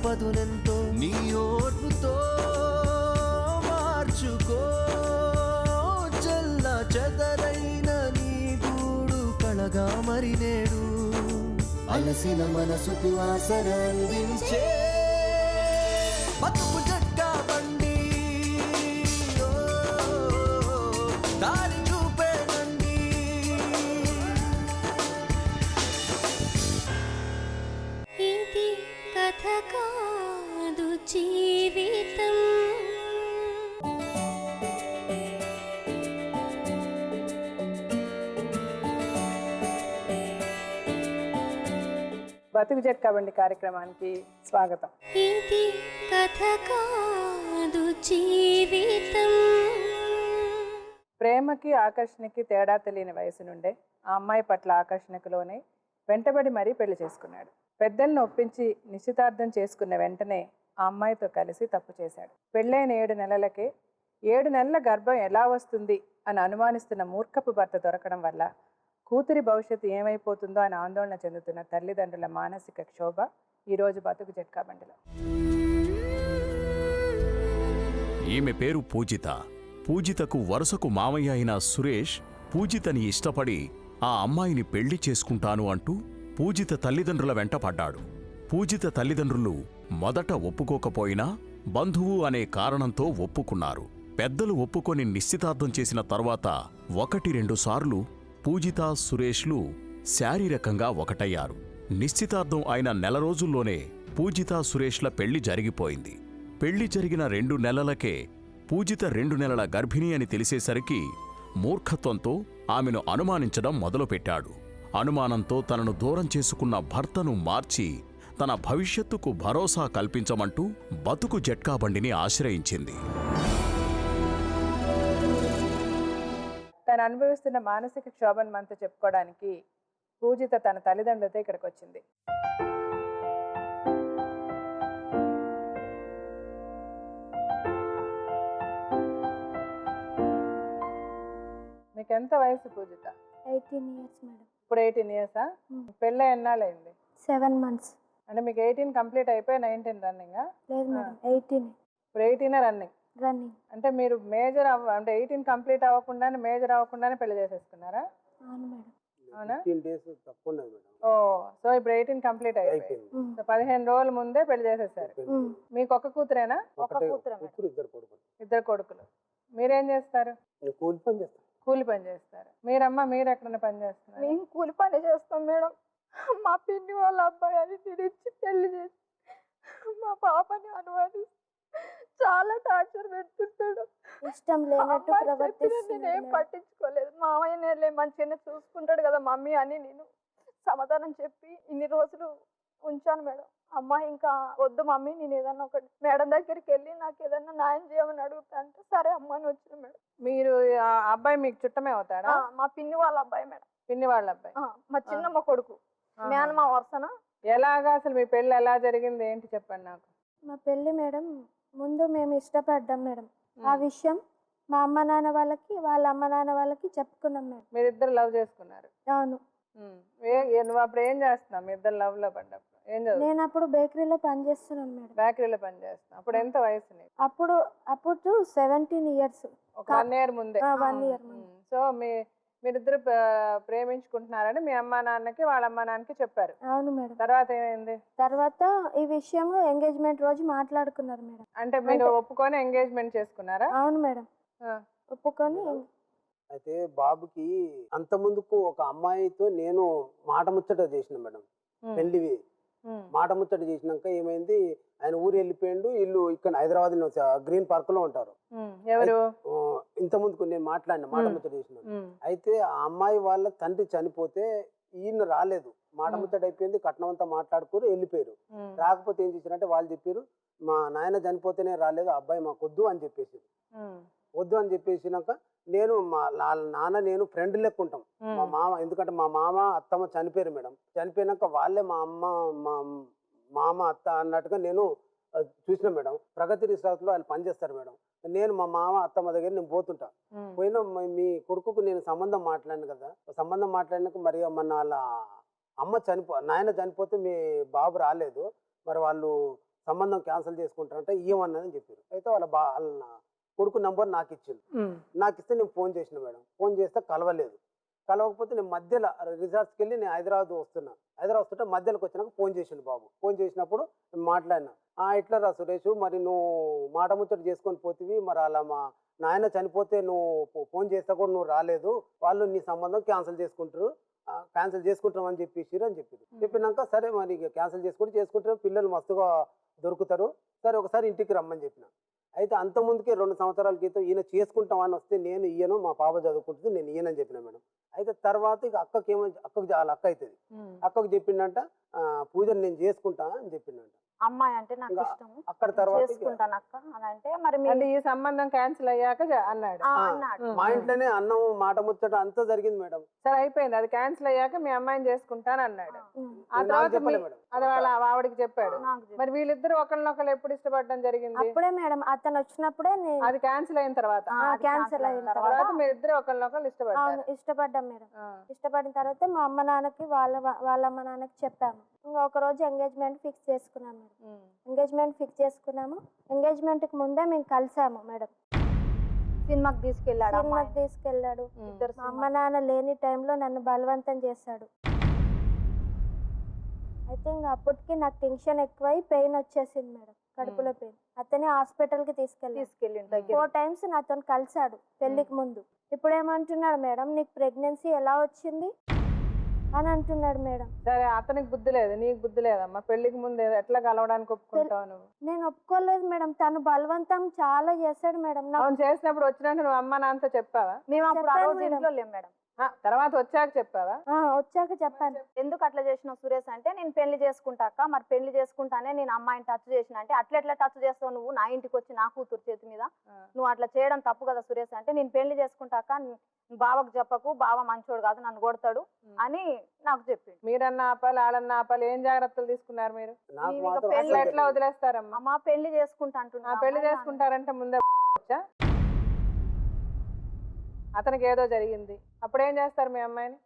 పదునెంతో నీ ఓర్పుతో మార్చుకో. చల్ల చెదరైన నీ గూడు కళగా మరి నేడు అలసిన మనసుకు ఆసర అందించే బతుకు జట్కా బండి. దారి చూపేనండి. ఇది కథ కాదు జీవితం. బతుకు జట్కా బండి కార్యక్రమానికి స్వాగతం. ఇది కథ కాదు జీవితం. ప్రేమకి ఆకర్షణకి తేడా తెలియని వయసు నుండే ఆ అమ్మాయి పట్ల ఆకర్షణకులోనే వెంటబడి మరీ పెళ్లి చేసుకున్నాడు. పెద్దలను ఒప్పించి నిశ్చితార్థం చేసుకున్న వెంటనే ఆ అమ్మాయితో కలిసి తప్పు చేశాడు. పెళ్ళైన 7 నెలలకే 7 నెలల గర్భం ఎలా వస్తుంది అని అనుమానిస్తున్న మూర్ఖపు భర్త దొరకడం వల్ల కూతురి భవిష్యత్తు ఏమైపోతుందో అని ఆందోళన చెందుతున్న తల్లిదండ్రుల మానసిక క్షోభ ఈరోజు బతుకు జట్కా బండిలో. ఈమె పేరు పూజిత. పూజితకు వరుసకు మామయ్య అయిన సురేష్ పూజితని ఇష్టపడి ఆ అమ్మాయిని పెళ్లి చేసుకుంటాను అంటూ పూజిత తల్లిదండ్రుల వెంట పడ్డాడు. పూజిత తల్లిదండ్రులు మొదట ఒప్పుకోకపోయినా బంధువు అనే కారణంతో ఒప్పుకున్నారు. పెద్దలు ఒప్పుకొని నిశ్చితార్థం చేసిన తర్వాత 1-2 సార్లు పూజిత సురేష్లు శారీరకంగా ఒకటయ్యారు. నిశ్చితార్థం అయిన నెల రోజుల్లోనే పూజిత సురేష్ల పెళ్లి జరిగిపోయింది. పెళ్లి జరిగిన 2 నెలలకే పూజిత 2 నెలల గర్భిణి అని తెలిసేసరికి మూర్ఖత్వంతో ఆమెను అనుమానించడం మొదలుపెట్టాడు. అనుమానంతో తనను దూరం చేసుకున్న భర్తను మార్చి తన భవిష్యత్తుకు భరోసా కల్పించమంటూ బతుకు జట్కా బండిని ఆశ్రయించింది. తను అనుభవిస్తున్న మానసిక క్షోభను మనతో చెప్పుకోవడానికి పూజిత తన తల్లిదండ్రులతో ఇక్కడికి వచ్చింది. మీకు ఎంత వయసు పూజిత? 18 years మేడం. ఇప్పుడు 18 years. పెళ్ళి ఎన్నాళ్ళైంది? 7 months. అంటే మీకు 18 కంప్లీట్ అయిపోయి 19 రన్నింగా? లేదు మేడం, 18 ఇప్పుడు 18 రన్నింగ్. అంటే మీరు మేజర్ అంటే 18 కంప్లీట్ అవ్వకుండానే మేజర్ అవ్వకుండానే పెళ్లి చేసేసుకున్నారా? అవును మేడం. అవునా? 15 days తక్కువ ఉన్నది మేడం. ఓ, సో ఇప్పుడు 18 కంప్లీట్ అయిపోయింది. సో 15 రోజుల ముందే పెళ్లి చేసేసారు. మీకు ఒక కూతురేనా? ఇద్దరు కొడుకులు. మీరేం చేస్తారు? కూలి పని చేస్తారు. మీరమ్మా, మీరు ఎక్కడైనా పని చేస్తున్నారు? మేము కూలి పని చేస్తాం మేడం. మా పిన్ని వాళ్ళ అబ్బాయి అని తిరిగి పెళ్లి చేసి మా పాపని అనుమాని చాలా టార్చర్ పెడుతుంటాడు. ఇష్టం లేనట్టు నేనేం పట్టించుకోలేదు. మామయ్యనే మంచిగానే చూసుకుంటాడు కదా మమ్మీ అని నేను సమాధానం చెప్పి ఇన్ని రోజులు ఉంచాను మేడం. అమ్మాయి ఇంకా వద్దు మమ్మీ, నేను ఏదన్నా ఒకటి మేడం దగ్గరికి వెళ్ళి నాకు ఏదన్నా న్యాయం చేయమని అడుగుతా అంటే సరే అమ్మ అని వచ్చిన మేడం. మీరు ఆ అబ్బాయి మీకు చుట్టమే అవుతాడా? మా పిన్ని వాళ్ళ అబ్బాయి మేడం. పిన్ని వాళ్ళ అబ్బాయి, మా చిన్నమ్మ కొడుకు, మేనమా వరుసన. ఎలాగా అసలు మీ పెళ్లి ఎలా జరిగింది ఏంటి చెప్పండి నాకు. మా పెళ్లి మేడం ముందు మేము ఇష్టపడ్డాం మేడం. ఆ విషయం మా అమ్మ నాన్న వాళ్ళకి వాళ్ళ అమ్మ నాన్న వాళ్ళకి చెప్పుకున్నాం మేడం. మీరిద్దరు లవ్ చేసుకున్నారు? అవును. నువ్వు అప్పుడు ఏం చేస్తున్నావు? మీ ఇద్దరు లవ్ లో పడ్డప్పుడు ఏం చదువు? నేను అప్పుడు బేకరీలో పని చేస్తున్నాను మేడం. బేకరీలో పని చేస్తున్నా. అప్పుడు ఎంత వయసు నీకు? అప్పుడు 17 years. ఒక 1 year ముందే. 1 year ముందే. సో మీరిద్దరు ప్రేమించుకుంటున్నారని మీ అమ్మా నాన్నకి వాళ్ళ అమ్మా నాన్నకి చెప్పారు? అవును మేడం. తర్వాత ఏమైంది? తర్వాత ఈ విషయం ఎంగేజ్మెంట్ రోజు మాట్లాడుకున్నారు మేడం. అంటే మీరు ఒప్పుకొని ఎంగేజ్మెంట్ చేసుకున్నారా? అవును మేడం, ఒప్పుకొని. అయితే బాబుకి అంత ముందుకు ఒక అమ్మాయితో నేను మాట ముచ్చట చేసిన మేడం. పెళ్లివి మాట ముచ్చట చేసినాక ఏమైంది, ఆయన ఊరు వెళ్ళిపోయిండు. ఇల్లు ఇక్కడ హైదరాబాద్ లో గ్రీన్ పార్క్ లో ఉంటారు. ఎవరు? ఇంత ముందుకు నేను మాట్లాడిన మాట ముచ్చట చేసిన. అయితే ఆ అమ్మాయి వాళ్ళ తండ్రి చనిపోతే ఈయన రాలేదు. మాట ముచ్చట అయిపోయింది, కట్నం అంతా మాట్లాడుకోరు, వెళ్ళిపోయారు. రాకపోతే ఏం చేశారంటే వాళ్ళు చెప్పారు, మా నాయన చనిపోతేనే రాలేదు, ఆ అబ్బాయి మాకు వద్దు అని చెప్పేసి. వద్దు అని చెప్పేసినాక నేను మా నాన్న నేను ఫ్రెండ్ లెక్క ఉంటాం. మా మామ, ఎందుకంటే మా మామ అత్తమ్మ చనిపోయారు మేడం. చనిపోయినాక వాళ్ళే మా అమ్మ మా మామ అత్త అన్నట్టుగా నేను చూసిన మేడం. ప్రగతి రిసార్ట్ లో వాళ్ళు పనిచేస్తారు మేడం. నేను మా మామ అత్తమ్మ దగ్గర నేను పోతుంటా. పోయినా మీ కొడుకుకు నేను సంబంధం మాట్లాడాను కదా, సంబంధం మాట్లాడినాక మరి మన వాళ్ళ అమ్మ నాయన చనిపోతే మీ బాబు రాలేదు, మరి వాళ్ళు సంబంధం క్యాన్సిల్ చేసుకుంటారంటే ఇవ్వమని చెప్పారు. అయితే వాళ్ళ కొడుకు నంబర్ నాకు ఇచ్చింది. నాకు ఇస్తే నేను ఫోన్ చేసిన మేడం. ఫోన్ చేస్తే కలవలేదు. కలవకపోతే నేను మధ్యలో రిసార్ట్స్కి వెళ్ళి నేను హైదరాబాద్ వస్తుంటే మధ్యలోకి వచ్చినాక ఫోన్ చేసిండు బాబు. ఫోన్ చేసినప్పుడు నేను మాట్లాడినా, ఇట్లా రా సురేష్, మరి నువ్వు మాట ముచ్చట చేసుకొని పోతివి, మరి అలా మా నాయన చనిపోతే నువ్వు ఫోన్ చేస్తే కూడా నువ్వు రాలేదు, వాళ్ళు నీ సంబంధం క్యాన్సిల్ చేసుకుంటాం అని చెప్పించారు అని చెప్పింది. చెప్పినాక సరే మరి క్యాన్సిల్ చేసుకుంటారు, పిల్లలు మస్తుగా దొరుకుతారు, సరే ఒకసారి ఇంటికి రమ్మని చెప్పిన. అయితే అంత ముందుకే 2 సంవత్సరాల క్రితం ఈయన చేసుకుంటామని వస్తే నేను ఇయ్యను, మా పాప చదువుకుంటుంది, నేను ఇయ్యనని చెప్పిన మేడం. అయితే తర్వాత ఇక అక్కకి వాళ్ళ అక్క అవుతుంది, అక్కకు చెప్పిండంట పూజను నేను చేసుకుంటా అని చెప్పిండంట. అమ్మాయి అంటే నాకు ఇంకా ఇష్టం, అక్కడ తర్వాత చేసుకుంటాను అక్క అని అంటే మరి అంటే ఈ సంబంధం క్యాన్సిల్ అయ్యాక అన్నాడు. అన్నాడు. మా ఇంట్లోనే అన్నం మాట ముచ్చట అంతా జరిగింది మేడం. సరే అయిపోయింది, అది క్యాన్సిల్ అయ్యాక మీ అమ్మాయిని చేసుకుంటాను అన్నాడు. ఆ నాకు తర్వాత చెప్పలే మేడం. అది వాళ్ళ ఆవిడకి చెప్పాడు. నాకు చెప్పు. మరి వీళ్ళిద్దరు ఒకళ్ళనొకళ్ళు ఎప్పుడు ఇష్టపడడం జరిగింది? అప్పుడే మేడం అతను వచ్చినప్పుడే నేను అది క్యాన్సిల్ అయిన తర్వాత. అది క్యాన్సిల్ అయిన తర్వాత తర్వాత మీరిద్దరు ఒకళ్ళనొకళ్ళు ఇష్టపడ్డారు. అవును ఇష్టపడ్డాం మేడం. ఆ. ఇష్టపడిన తర్వాత మా అమ్మ నాన్నకి వాళ్ళ అమ్మ నాన్నకి చెప్పాము. ఇంకా ఒక రోజు ఎంగేజ్మెంట్ ఫిక్స్ చేసుకున్నాం మేడం. ఉమ్. ఎంగేజ్మెంట్ ఫిక్స్ చేసుకున్నాము. ఎంగేజ్మెంట్కి ముందే మేము కలిసాము మేడం. సినిమాకి తీసుకెళ్ళాడు అమ్మాయి. సినిమాకి తీసుకెళ్ళాడు. ఇద్దరు మా అమ్మ నాన్న లేని టైంలో నన్ను బలవంతం చేశాడు. అయితే ఇంకా అప్పటికి నాకు టెన్షన్ ఎక్కువై పెయిన్ వచ్చేసింది మేడం, కడుపులో పెయిన్. అతనే హాస్పిటల్కి తీసుకెళ్ళి దగ్గర 4 times నాతో కలిసాడు పెళ్లికి ముందు. ఇప్పుడు ఏమంటున్నాడు మేడం, నీకు ప్రెగ్నెన్సీ ఎలా వచ్చింది అని అంటున్నాడు మేడం. సరే అతనికి బుద్ధి లేదు, నీకు బుద్ధి లేదమ్మా. పెళ్లికి ముందు ఎట్లా కలవడానికి ఒప్పుకుంటావు నువ్వు? నేను ఒప్పుకోలేదు మేడం, తను బలవంతం చాలా చేశాడు మేడం. అవును, చేసినప్పుడు వచ్చినట్టు నువ్వు అమ్మ నాన్నతో చెప్పావా? మేము అప్పుడు ఆ చెప్పాను రోజు మేడం. ఇంట్లో లేం మేడం. తర్వాత వచ్చాక చెప్పావా? వచ్చాక చెప్పాను. ఎందుకు అట్లా చేసినావు సురేష్ అంటే, నేను పెళ్లి చేసుకుంటాక, మరి పెళ్లి చేసుకుంటానే నేను అమ్మాయిని టచ్ చేసిన అంటే, ఎట్లా టచ్ చేస్తావు నువ్వు నా ఇంటికి వచ్చి నా కూతురు చేతి మీద, నువ్వు అట్లా చేయడం తప్పు కదా సురేష్ అంటే, నేను పెళ్లి చేసుకుంటాక బావకు చెప్పకు, బావ మంచోడు కాదు నన్ను కొడతాడు అని నాకు చెప్పిండు. మీరన్నా ఆపాలి, వాళ్ళన్నా ఆపాలి, ఏం జాగ్రత్తలు తీసుకున్నారు మీరు? నాకు నీవు ఇక మాత్రం పెళ్ళి అట్లా అసలు ఎట్లా వదిలేస్తారమ్మా? అమ్మ పెళ్లి చేసుకుంటా అంటున్నా. పెళ్లి చేసుకుంటారంటే ముందే వచ్చా? అతనికి ఏదో జరిగింది, అప్పుడేం చేస్తారు మీ అమ్మాయిని?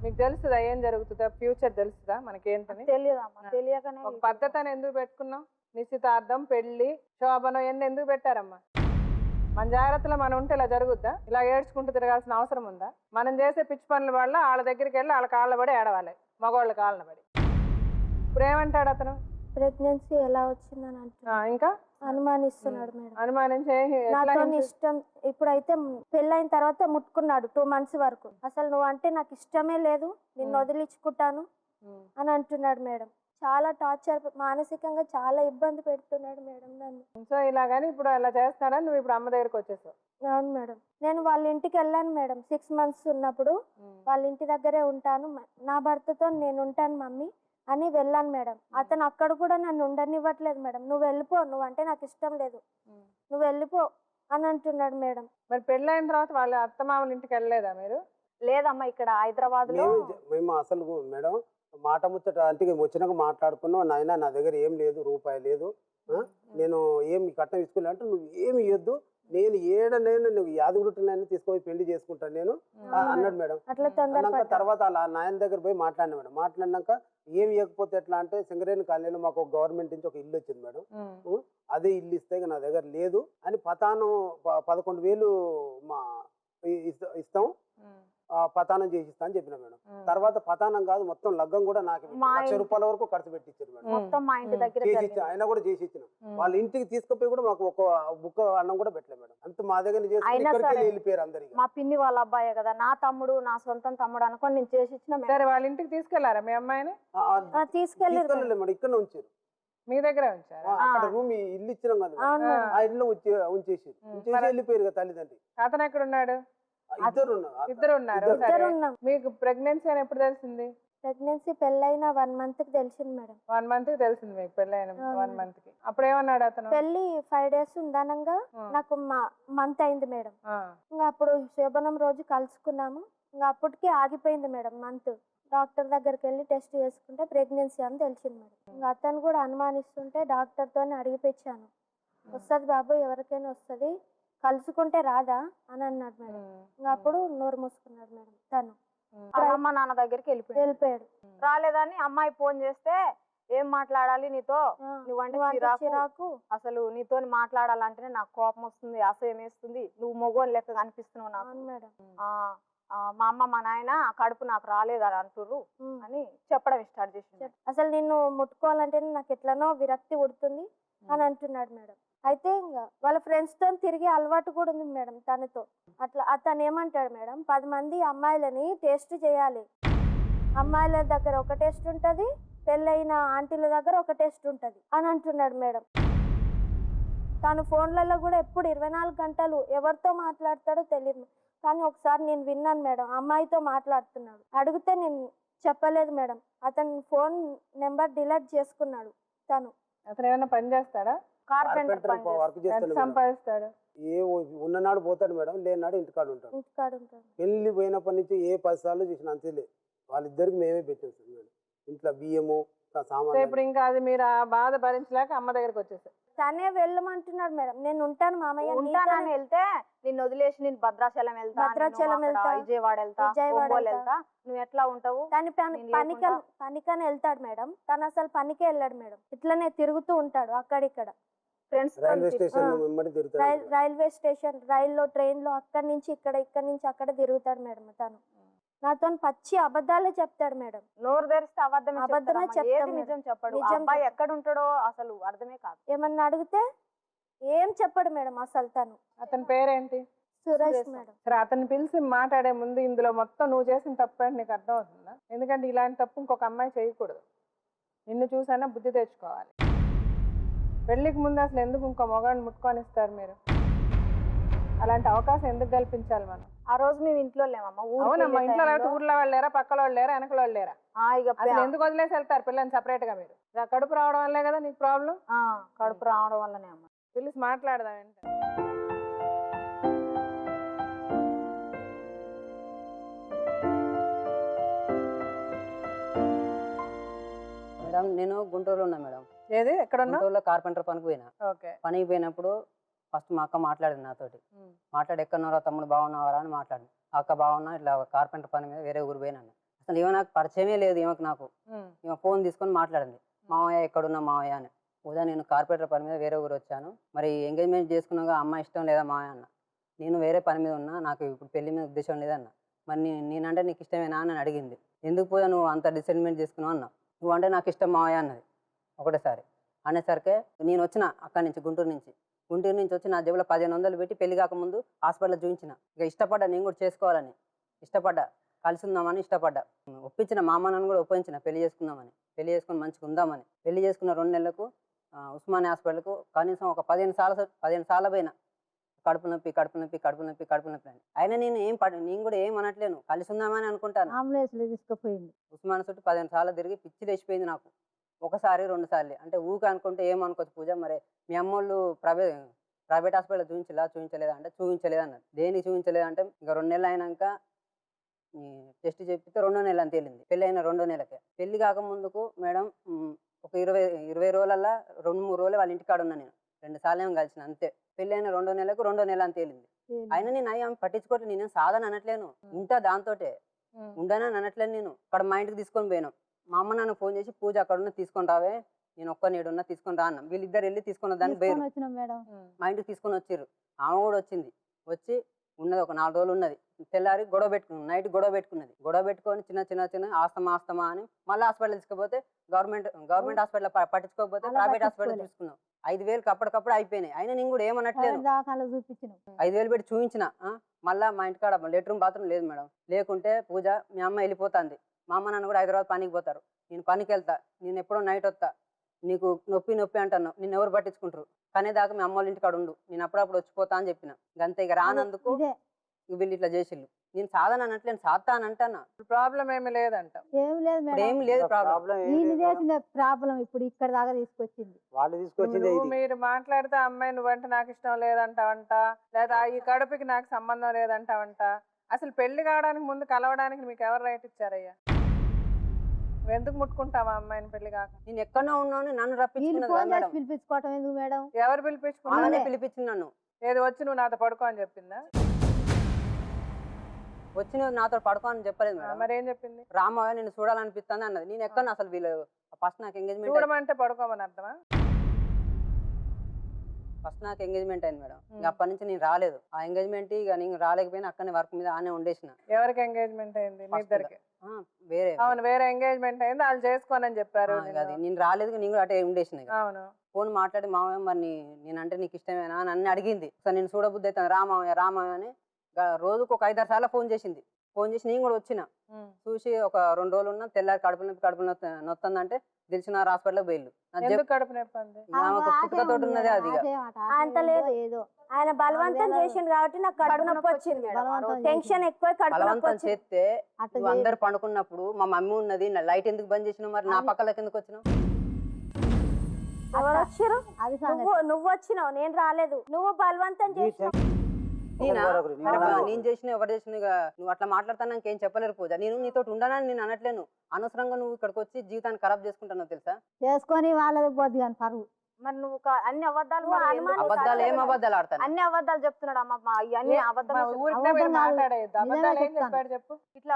మీకు తెలుస్తుందా ఏం జరుగుతుందా? ఫ్యూచర్ తెలుస్తుందా మనకేంటని? తెలియదు అమ్మ, తెలియకనే ఒక పద్ధతిని ఎందుకు పెట్టుకున్నాం? నిశ్చితార్థం, పెళ్లి, శోభనం ఎన్ని ఎందుకు పెట్టారమ్మా? మన జాగ్రత్తలో మనం ఉంటే ఇలా జరుగుద్దా? ఇలా ఏడ్చుకుంటూ తిరగాల్సిన అవసరం ఉందా? మనం చేసే పిచ్చి పనుల వల్ల వాళ్ళ దగ్గరికి వెళ్ళి వాళ్ళ కాళ్ళ పడి ఏడవాలి, మగవాళ్ళ కాళ్ళ పడి. ఇప్పుడు ఏమంటాడు అతను? ప్రెగ్నెన్సీ ఎలా వచ్చిందని అంటున్నాడు. ఇంకా అనుమానిస్తున్నాడు మేడం. అనుమానించి నాతో ఇష్టం. ఇప్పుడైతే పెళ్ళైన తర్వాత ముట్టుకున్నాడు 2 months వరకు. అసలు నువ్వు అంటే నాకు ఇష్టమే లేదు, నిన్ను వదిలించుకుంటాను అని అంటున్నాడు మేడం. చాలా టార్చర్, మానసికంగా చాలా ఇబ్బంది పెడుతున్నాడు మేడం నన్ను. సో ఇలాగని ఇప్పుడు అలా చేస్తున్నాడని నువ్వు ఇప్పుడు అమ్మ దగ్గరికి వచ్చేసావు. అవును మేడం. నేను వాళ్ళ ఇంటికి వెళ్ళాను మేడం 6 months ఉన్నప్పుడు. వాళ్ళ ఇంటి దగ్గరే ఉంటాను, నా భర్తతో నేను ఉంటాను మమ్మీ అని వెళ్ళాను మేడం. అతను అక్కడ కూడా నన్ను ఉండనివ్వట్లేదు మేడం. నువ్వు వెళ్ళిపో, నువ్వు అంటే నాకు ఇష్టం లేదు, నువ్వు వెళ్ళిపో అని అంటున్నాడు మేడం. మరి పెళ్ళైన తర్వాత వాళ్ళ అత్తమామల ఇంటికి వెళ్ళలేదా మీరు? లేదమ్మా, ఇక్కడ హైదరాబాద్ లో మేము అసలు మేడం మాట ముచ్చట అంటే వచ్చినాక మాట్లాడుకున్నావు, నాయన నా దగ్గర ఏం లేదు, రూపాయి లేదు, నేను ఏమి కట్నం ఇచ్చుకోలే అంటే, నువ్వు ఏమి ఇవ్వద్దు, నేను నువ్వు యాదగురుట్టునైనా తీసుకొని పెళ్లి చేసుకుంటాను నేను అన్నాడు మేడం. అట్లా అన్నాక తొందరపడ్డా. తర్వాత అలా నాయన దగ్గర పోయి మాట్లాడినా మేడం. మాట్లాడినాక ఏమి ఇవ్వకపోతే ఎట్లా అంటే, సింగరేణి కాలనీలో మాకు ఒక గవర్నమెంట్ నుంచి ఒక ఇల్లు వచ్చింది మేడం. అదే ఇల్లు ఇస్తే నా దగ్గర లేదు అని పతానం 11,000 ఇస్తాం, పతానం చేసిస్తా అని చెప్పిన మేడం. తర్వాత పతానం కాదు, మొత్తం లగ్గం కూడా నాకు ₹1,00,000 వరకు ఖర్చు పెట్టించారు మేడం. మొత్తం మా ఇంటి దగ్గర చేసి ఆయన కూడా చేసి ఇచ్చిన. వాళ్ళ ఇంటికి తీసుకుపోయి కూడా మాకు ఒక బుక్క అన్నం కూడా పెట్టలేదు మేడం. అంత మా దగ్గర వెళ్ళిపోయారు అందరికి. మా పిన్ని వాళ్ళ అబ్బాయే కదా, నా తమ్ముడు, నా సొంతం తమ్ముడు అనుకొని నేను చేసి ఇచ్చిన. సరే వాళ్ళ ఇంటికి తీసుకెళ్లారా మీ అమ్మాయిని? తీసుకెళ్ళలేదు మేడం, ఇక్కడ ఉంచారు. మీ దగ్గర ఉంచారా? అక్కడ రూమ్ ఇల్లు ఇచ్చినాం కదా, ఆ ఇల్లు ఉంచేసి వెళ్ళిపోయారు కదా తల్లిదండ్రి. అతను ఎక్కడ ఉన్నాడు? ఇద్దరు ఉన్నారు. సరే, మీకు ప్రెగ్నెన్సీ అని ఎప్పుడు తెలిసింది? ప్రెగ్నెన్సీ పెళ్ళైన 1 month కి తెలిసింది మేడం. 1 month కి తెలిసింది మీకు పెళ్ళైన 1 month కి. అప్పుడు ఏమన్నాడు అతను? పెళ్లి 5 days ఉందనంగా నాకు మంత్ అయింది మేడం. ఇంకా అప్పుడు శోభనం రోజు కలుసుకున్నాము. ఇంకా అప్పటికి ఆగిపోయింది మేడం మంత్. డాక్టర్ దగ్గరికి వెళ్ళి టెస్ట్ చేసుకుంటే ప్రెగ్నెన్సీ అని తెలిసింది మేడం. ఇంకా అతను కూడా అనుమానిస్తుంటే డాక్టర్తో అడిగిపించాను, వస్తుంది బాబు, ఎవరికైనా వస్తుంది, కలుసుకుంటే రాదా అని అన్నాడు మేడం. ఇంకా అప్పుడు నోరు మూసుకున్నాడు మేడం. తను అమ్మ నాన్న దగ్గరికి వెళ్ళిపోయాడు. వెళ్ళిపోయాడు. రాలేదని అమ్మాయి ఫోన్ చేస్తే ఏం మాట్లాడాలి నీతో, ఆ, నువ్వంటే నువ్వంటే చిరాకు, చిరాకు. అసలు నీతో మాట్లాడాలంటేనే నాకు కోపం వస్తుంది, అసహ్యం వేస్తుంది, నువ్వు మొగోని లెక్క కనిపిస్తున్నావు నాకు, అవును మేడం. మా అమ్మ మా నాయన కడుపు నాకు రాలేదని అంటుర్రు ఉమ్. అని చెప్పడం స్టార్ట్ చేసింది. అసలు నిన్ను ముట్టుకోవాలంటే నాకు ఎట్లనో విరక్తి ఉడుతుంది అని అంటున్నాడు మేడం. అయితే ఇంకా వాళ్ళ ఫ్రెండ్స్ తో తిరిగి అలవాటు కూడా ఉంది మేడం తనతో. అట్లా అతను ఏమంటాడు మేడం, 10 మంది అమ్మాయిలని టేస్ట్ చేయాలి, అమ్మాయిల దగ్గర ఒక టేస్ట్ ఉంటుంది, పెళ్ళైన ఆంటీల దగ్గర ఒక టేస్ట్ ఉంటుంది అని అంటున్నాడు మేడం. తను ఫోన్లలో కూడా ఎప్పుడు 24 గంటలు ఎవరితో మాట్లాడతాడో తెలియదు. కానీ ఒకసారి నేను విన్నాను మేడం, అమ్మాయితో మాట్లాడుతున్నాడు. అడిగితే నేను చెప్పలేదు మేడం, అతను ఫోన్ నెంబర్ డిలీట్ చేసుకున్నాడు తను. అతను ఏమైనా పని చేస్తాడా? కార్పెంటర్ పని వర్క్ ఎంత చేస్తాడు మేడం. సంపాదిస్తాడు? ఉన్ననాడు పోతాడు మేడం, లేనాడు ఇంటికాడ ఉంటాడు. ఇంటికాడ ఉంటాడు. పెళ్లి పోయినప్పటి నుంచి ఏ 10 సార్లు చూసిన అంతేలే. వాళ్ళిద్దరికి మేమే పెట్టాం సార్ మేడం. ఇంట్లో బియ్యము సో సామాన్లు ఇప్పుడు ఇంకా అది మీరు ఆ బాధ భరించలేక అమ్మ దగ్గరికి వచ్చేసారు. తనే వెళ్ళమంటున్నాడు మేడం. నేను ఉంటాను మామయ్య, ఉంటానని వెళ్తే నిన్ను వదిలేసి నేను భద్రాచలం వెళ్తా, భద్రాచలం నేను అక్కడ వెళ్తా, విజయవాడ వెళ్తా, విజయవాడ ఒంగోలు వెళ్తా. వెళ్తా, నువ్వు ఎట్లా ఉంటావు? తను నేను లేకుండా? పనికని వెళ్తాడు మేడం. తను అసలు పనికే వెళ్ళాడు మేడం, ఇట్లనే తిరుగుతూ ఉంటాడు అక్కడిక్కడ. ఫ్రెండ్స్ రైల్వే స్టేషన్ వెంబడి తిరుగుతాడు. రైల్వే స్టేషన్, రైల్లో, ట్రైన్లో అక్కడి నుంచి అక్కడ తిరుగుతాడు మేడం. తను నాతో పచ్చి అబద్ధాలే చెప్తాడు మేడం. నోరు తెరిస్తే అబద్ధమే అబద్ధమే చెప్తాడమ్మా. ఏది చెప్తాడు నిజం మేడం. చెప్పడు. నిజం అబ్బాయి చెప్పడు. ఎక్కడ ఉంటాడో అసలు అర్థమే కాదు. ఏమన్నా అడిగితే ఏం చెప్పడు మేడం అసలు. తను అతని పేరేంటి? సురేష్ మేడం. సరే, అతన్ని పిలిచి మాట్లాడే ముందు ఇందులో మొత్తం నువ్వు చేసిన తప్పు అంటే నీకు అర్థం అవుతుందా? ఎందుకంటే ఇలాంటి తప్పు ఇంకొక అమ్మాయి చేయకూడదు. నిన్ను చూసైనా బుద్ధి తెచ్చుకోవాలి. పెళ్ళికి ముందు అసలు ఎందుకు ఇంకో మగాడిని ముట్టుకొని ఇస్తారు మీరు? అలాంటి అవకాశం ఎందుకు కల్పించాలి మనం? ఆ రోజు మేము ఇంట్లో లేమమ్మా. అవునమ్మా, ఇంట్లో లేకపోతే ఊర్లో వాళ్ళు లేరా, పక్కల వాళ్ళు లేరా, వెనకల వాళ్ళు లేరా? అసలు ఎందుకు వదిలేసి వెళ్తారు పిల్లల్ని సపరేట్ గా? మీరు కడుపు రావడం వల్లే కదా నీకు ప్రాబ్లం. కడుపు రావడం వల్లనే అమ్మా. పిలిచి మాట్లాడదాం ఏంటి? మేడం నేను గుంటూరులో ఉన్నా మేడం. ఏది ఎక్కడ ఉన్నా? గుంటూరులో కార్పెంటర్ పనికి పోయినా. ఓకే. పనికి పోయినప్పుడు ఫస్ట్ మా అక్క మాట్లాడింది నాతోటి. మాట్లాడి ఎక్కడున్నారో తమ్ముడు బాగున్నావారా అని మాట్లాడింది. అక్క బాగున్నా, ఇట్లా కార్పెంటర్ పని మీద వేరే ఊరు పోయినాను. అసలు ఏమో నాకు పరిచయమే లేదు ఈమెకు నాకు. ఈమె ఫోన్ తీసుకొని మాట్లాడింది, మావయ్య ఎక్కడున్నా మావయ్య అని. ఉదయం నేను కార్పెంటర్ పని మీద వేరే ఊరు వచ్చాను, మరి ఎంగేజ్మెంట్ చేసుకున్నాక అమ్మాయి ఇష్టం లేదా మావయ్య అన్న. నేను వేరే పని మీద ఉన్నా, నాకు ఇప్పుడు పెళ్లి మీద ఉద్దేశం లేదన్న. మరి నేనంటే నీకు ఇష్టమేనా అని అడిగింది. ఎందుకు పోయా నువ్వు అంత డిసైడ్మెంట్ చేసుకున్నావు అన్న. నువ్వు అంటే నాకు ఇష్టం మావయ్య అన్నది ఒకటేసారి. అనేసరికి నేను వచ్చిన అక్కడి నుంచి గుంటూరు నుంచి వచ్చి నా జేబులో 1500 పెట్టి పెళ్లి కాకముందు హాస్పిటల్లో చూపించిన. ఇక ఇష్టపడ్డా, నేను కూడా చేసుకోవాలని ఇష్టపడ్డా, కలిసి ఉందామని ఇష్టపడ్డా. ఒప్పించిన మా అమ్మ నాన్న కూడా ఒప్పించిన పెళ్లి చేసుకుందామని. పెళ్లి చేసుకుని మంచిగా ఉందామని. పెళ్లి చేసుకున్న 2 నెలలకు ఉస్మానియా హాస్పిటల్కు కనీసం ఒక 15 సార్లు పోయినా. కడుపు నొప్పి అని. అయినా నేను కూడా ఏం అనట్లేను, కలిసి ఉందామని అనుకుంటాను. అంబులెన్స్లో తీసుకుపోయింది. ఉస్మానియా చుట్టూ 15 సార్లు తిరిగి పిచ్చి లేచిపోయింది నాకు. 1 సారి 2 సార్లు అంటే ఊక అనుకుంటే ఏమనుకోవచ్చు పూజ, మరి మీ అమ్మోళ్ళు ప్రైవేట్ హాస్పిటల్ చూపించలేదా అంటే చూపించలేదు అన్నారు. దేనికి చూపించలేదు అంటే ఇంకా 2 నెలలు అయినాక టెస్ట్ చెప్పితే 2వ నెల అని తేలింది. పెళ్ళి అయిన 2వ నెలకే. పెళ్లి కాకముందుకు మేడం ఒక 20 రోజులల్లా 2-3 రోజులు వాళ్ళ ఇంటికాడ ఉన్నా నేను. 2 సార్లు ఏమో కలిసిన అంతే. పెళ్ళి అయిన 2వ నెలకు 2వ నెల అని తేలింది. అయినా నేను అయ్యాం పట్టించుకోవట్లేదు, నేనేం సాధన అనట్లేను, ఇంత దాంతోటే ఉండనని అనట్లేను. నేను అక్కడ మా ఇంటికి తీసుకొని పోయినాం. మా అమ్మ నాన్న ఫోన్ చేసి పూజ అక్కడ ఉన్న తీసుకొని రావే, నేను ఒక్క నేడున్నా తీసుకొని రా అన్నాం. వీళ్ళిద్దరు వెళ్ళి తీసుకొని దాన్ని పోయారు. మా ఇంటికి తీసుకొని వచ్చిర్రు. ఆమె కూడా వచ్చింది. వచ్చి ఉన్నది ఒక 4 రోజులు ఉన్నది. తెల్లారి నైట్ గొడవ పెట్టుకొని చిన్న ఆస్తమా అని మళ్ళీ హాస్పిటల్ తీసుకుపోతే గవర్నమెంట్ హాస్పిటల్ పట్టించుకోకపోతే ప్రైవేట్ హాస్పిటల్ చూసుకున్నాం. 5,000 అప్పటికప్పుడు అయిపోయినాయి. అయినా నేను కూడా ఏమనట్లేదు. 5,000 పెట్టి చూపించిన. మళ్ళీ మా ఇంటికాడ లెట్రూమ్ బాత్రూమ్ లేదు మేడం. లేకుంటే పూజ మీ అమ్మ వెళ్ళిపోతుంది, మా అమ్మ నాన్న కూడా హైదరాబాద్ పనికి పోతారు, నేను పనికి వెళ్తా, నేను ఎప్పుడో నైట్ వస్తా, నీకు నొప్పి అంటున్నావు, నిన్ను ఎవరు పట్టించుకుంటారు, కానీ దాకా మీ అమ్మ వాళ్ళ ఇంటికాడ ఉండు, నేను అప్పుడప్పుడు వచ్చిపోతా అని చెప్పిన. గంతే. ఇక రానందుకు వీళ్ళు ఇట్లా చేసిళ్ళు. నేను సాధన అనట్లేను, సాధతా అని అంటాను. ప్రాబ్లం ఏమి లేదంట. ఏం లేదు ప్రాబ్లం. ఇప్పుడు ఇక్కడ దాకా తీసుకొచ్చింది వాళ్ళు తీసుకొచ్చింది. మీరు మాట్లాడితే అమ్మాయి నువ్వంటే నాకు ఇష్టం లేదంటావంట, లేదా ఈ కడుపుకి నాకు సంబంధం లేదంటావంట. అసలు పెళ్లి కావడానికి ముందు కలవడానికి మీకు ఎవరు రైట్ ఇచ్చారయ్యా? నువ్వు ఎందుకు ముట్టుకుంటావా అమ్మాయిని పెళ్లి కాక? నేను ఎక్కడో ఉన్నాను, నన్ను రప్పించుకున్నది. పిలిపించుకోవటం ఎందుకు మేడం? ఎవరు పిలిపించుకున్నా? పిలిపించింది నన్ను. ఏది వచ్చి నువ్వు నాతో పడుకో అని చెప్పిందా? వచ్చి నువ్వు నాతో పడుకో అని చెప్పలేదు మేడం. మరి ఏం చెప్పింది? రామయ్య నేను చూడాలనిపిస్తుంది అన్నది. నేను ఎక్కడ అసలు వీళ్ళు ఫస్ట్ నాకు ఎంగేజ్మెంట్ చూడమంటే పడుకోమని అర్థమా? ఫస్ట్ నాకు ఎంగేజ్మెంట్ అయింది మేడం. ఇంకా అప్పటి నుంచి నేను రాలేదు. ఆ ఎంగేజ్మెంట్ ఇక నేను రాలేకపోయినా అక్కడనే వర్క్ మీద ఆనే ఉండేసిన. ఎవరికి ఎంగేజ్మెంట్ అయింది? మీ ఇద్దరికి? వేరే అవును, వేరే ఎంగేజ్మెంట్ అయింది, వాళ్ళు చేసుకోనని చెప్పారు. అది నేను రాలేదు, నేను కూడా అటే ఉండేసిన. అవును. ఫోన్ మాట్లాడి మామయ్య మరి నేనంటే నీకు ఇష్టమేనా అని అన్ని అడిగింది. సో నేను చూడబుద్ధి అవుతాను రామామయ్య అని రోజుకు ఒక 5-6 సార్లు ఫోన్ చేసింది. ఫోన్ చేసి నేను కూడా వచ్చిన. చూసి ఒక 2 రోజులు ఉన్నా, తెల్లారి కడుపు నొత్తందంటే దిల్సుఖ్నగర్ హాస్పిటల్ బయలు. కడుపు నొప్పి పుట్టుకతోటి ఉన్నది అది. అంత లేదు, ఏదో ఆయన బలవంతం చేసిండు కాబట్టి నాకు కడుపు నొప్పి వచ్చింది. టెన్షన్ ఎక్కువ బలవంతం చేస్తే అందరు పండుకున్నప్పుడు మా మమ్మీ ఉన్నది, లైట్ ఎందుకు బంద్ చేసినావు, మరి నా పక్కలకి ఎందుకు వచ్చినావు? ఎవరు వచ్చారు? నువ్వు వచ్చినావు, నేను రాలేదు. నువ్వు బలవంతం చేసినావు. నేను చేసిన ఎవరు చేసిన నువ్వు అట్లా మాట్లాడతాను నాకేం చెప్పలేరు పూజ. నేను నీతో ఉండనని నేను అనట్లేను. అనవసరంగా నువ్వు ఇక్కడికి వచ్చి జీవితాన్ని ఖరాబ్ చేసుకుంటున్నావు తెలుసా? చేసుకొని వాళ్ళది పోద్ది కానీ పరువు. మరి నువ్వు అన్ని అబద్ధాలు ఏం అబద్ధాలు ఆడతాను? అన్ని అబద్ధాలు చెప్తున్నాడు అమ్మ. ఇవన్నీ అబద్ధాలు చెప్పు. ఇట్లా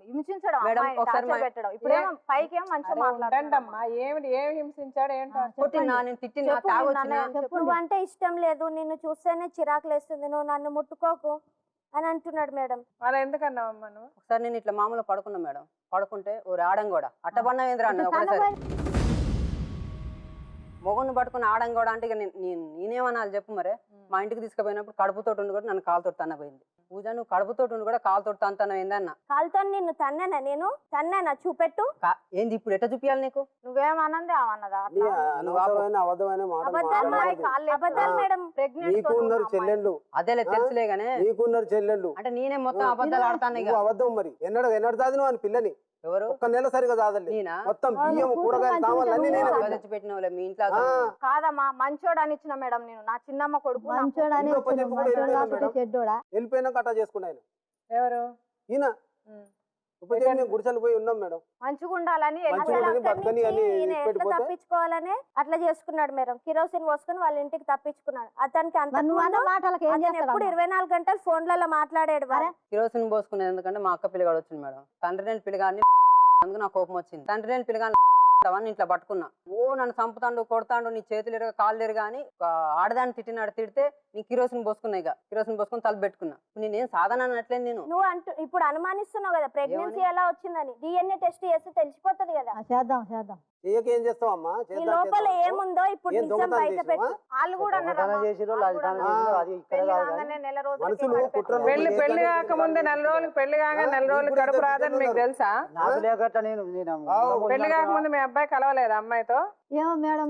హింసించడం మేడం, ఒకసారి పెట్టడం. ఇప్పుడేమో పైకి ఏమో మంచిగా మాట్లాడండి. ఏమి హింసించాడు ఏంటో? కొట్టినా, నేను తిట్టినా, తాగొచ్చినా. నువ్వు అంటే ఇష్టం లేదు, నిన్ను చూస్తేనే చిరాకు లేస్తుంది, నువ్వు నన్ను ముట్టుకోకు అని అంటున్నాడు మేడం. అలా ఎందుకన్నావమ్మా నువ్వు? ఒకసారి నేను ఇట్లా మామూలుగా పడుకున్నా మేడం. పడుకుంటే ఓ రావడం కూడా అట్టబన్నా ఏంద్రా అన్న ఒకసారి మొగుడిని పట్టుకుని ఆడం కూడా అంటే ఇక నేనేమనాలి చెప్పు. మరే మా ఇంటికి తీసుకుపోయినప్పుడు కడుపుతోటి ఉండి కూడా నన్ను కాలుతోటి తన్నపోయింది. పూజ నువ్వు కడుపుతోటి ఉండి కూడా కాలుతోటి తనతనం ఏందన్న? కాలుతో నిన్ను తన్నానా? నేను తన్నానా? చూపెట్టు. ఏంది ఇప్పుడు ఎట్ట చూపియాలి నీకు? నువ్వేమన్నది అవన్నదా? అబద్ధాలు మేడం. చెల్లెళ్ళు అదేలే తెలుసులే గానే నీకున్నారు చెల్లెళ్ళు అంటే నేనే మొత్తం అబద్ధాలు ఆడతాను. అబద్ధం మరి ఎన్నడు దాదిను అని పిల్లని ఎవరు? ఒక్క నెల సరిగా చాదలే. మొత్తం బియ్యం కూరగాయలు సామాన్లు అన్ని నేనే తెచ్చిపెట్టినవులే మీ ఇంట్లో. కాదమ్మా, మంచోడు అని ఇచ్చిన మేడం. నేను నా చిన్నమ్మ కొడుకు వెళ్ళిపోయినాక అట్టా చేసుకున్నా ఆయన. ఎవరు? ఈయన ఉపజీవనం గుడిసెలు పోయి ఉన్నాం మేడం. మంచిగా ఉండాలని తప్పించుకోవాలని అట్లా చేసుకున్నాడు మేడం. కిరోసిన్ పోసుకుని వాళ్ళ ఇంటికి తప్పించుకున్నాడు. అతనికి ఎప్పుడు 24 గంటలు ఫోన్లలో మాట్లాడాడు. కిరోసిన్ పోసుకునేది ఎందుకంటే మా అక్క పిల్లగాడు వచ్చింది మేడం. తండ్రి లేని పిల్లగాడిని అందుకు నాకు కోపం వచ్చింది. తండ్రి లేని పిల్లగాని ఇట్లా పట్టుకున్నా. నన్ను చంపుతాండు, కొడతాండు, నీ చేతులు ఎరగా కాళ్ళు ఎరగా అని ఆడదాన్ని తిట్టినాడు. తిడితే నీ కిరోసిన్ పోసుకున్నా. ఇక కిరోసిన్ పోసుకుని తల పెట్టుకున్నా. నేనేం సాధన అనట్లేదు. నేను నువ్వు ఇప్పుడు అనుమానిస్తున్నావు కదా ప్రెగ్నెన్సీ ఎలా వచ్చిందని. DNA టెస్ట్ చేస్తే తెలిసిపోతుంది కదా. చేద్దాం ఏం చేస్తావమ్మా? ఈ లోపల ఏముందో ఇప్పుడు నిజం బయట పెట్టు. వాళ్ళు కూడా పెళ్లి కాకముందే 4 రోజులకు పెళ్లి కాగా 4 రోజులు కడుపు రాదని మీకు తెలుసా? పెళ్లి కాకముందు మీ అబ్బాయి కలవలేదు అమ్మాయితో? ఏమో మేడం,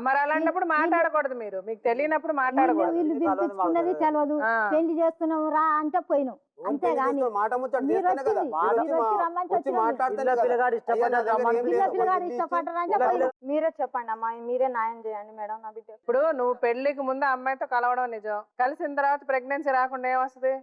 మరి అలాంటప్పుడు మాట్లాడకూడదు. మీరు మీకు తెలియనప్పుడు మాట్లాడకూడదు. వీళ్ళు పిలిపించుకున్నది తెలియదు, పెళ్లి చేస్తున్నావు రా అంటే పోయినావు అంతేగాని మీరే చెప్పండి అమ్మా, మీరే న్యాయం చేయండి మేడం నా బిడ్డ. ఇప్పుడు నువ్వు పెళ్లికి ముందు అమ్మాయితో కలవడం నిజం, కలిసిన తర్వాత ప్రెగ్నెన్సీ రాకుండా ఏమొస్తుంది?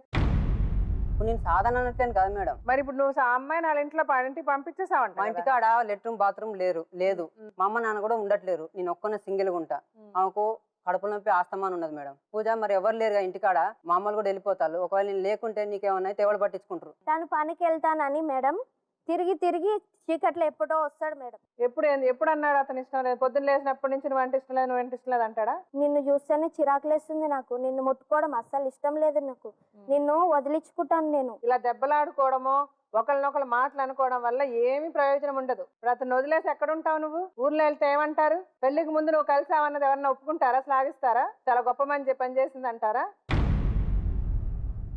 నేను సాధన అనట్లేను కదా మేడం. మరి ఇప్పుడు నువ్వు అమ్మాయి నా ఇంటికి పంపించేసావంట. మా ఇంటికాడ లెట్రూమ్ బాత్రూమ్ లేదు. మా అమ్మ నాన్న కూడా ఉండట్లేరు. నేను ఒక్కనే సింగిల్ గా ఉంటా. ఆమెకు కడుపు నొప్పి ఆస్తమాన్ ఉన్నది మేడం. పూజ మరి ఎవరు లేరుగా ఇంటికాడ, మా అమ్మలు కూడా వెళ్ళిపోతారు. ఒకవేళ నేను లేకుంటే నీకేమన్నా అయితే ఎవరు పట్టించుకుంటారు? తను పనికి వెళ్తానని మేడం తిరిగి చీకట్లో ఎప్పుడో వస్తాడు మేడం. ఎప్పుడు అన్నాడు అతను ఇష్టం లేదు? పొద్దున్న లేసినప్పటి నుంచి నువ్వు అంటే ఇష్టం లేదు, నువ్వు అంటే ఇష్టం లేదు అంటాడా? నిన్ను చూస్తేనే చిరాకులేస్తుంది నాకు, నిన్ను ముట్టుకోవడం అస్సలు ఇష్టం లేదు నాకు, నిన్ను వదిలించుకుంటాను నేను. ఇలా దెబ్బలాడుకోవడమో ఒకరినొకరు మాటలు అనుకోవడం వల్ల ఏమీ ప్రయోజనం ఉండదు. ఇప్పుడు అతను వదిలేసి ఎక్కడుంటావు నువ్వు? ఊర్లో వెళ్తే ఏమంటారు? పెళ్లికి ముందు నువ్వు కలిసావన్నది ఎవరన్నా ఒప్పుకుంటారా? శ్లాఘిస్తారా? చాలా గొప్ప మంచి పని చేసింది అంటారా?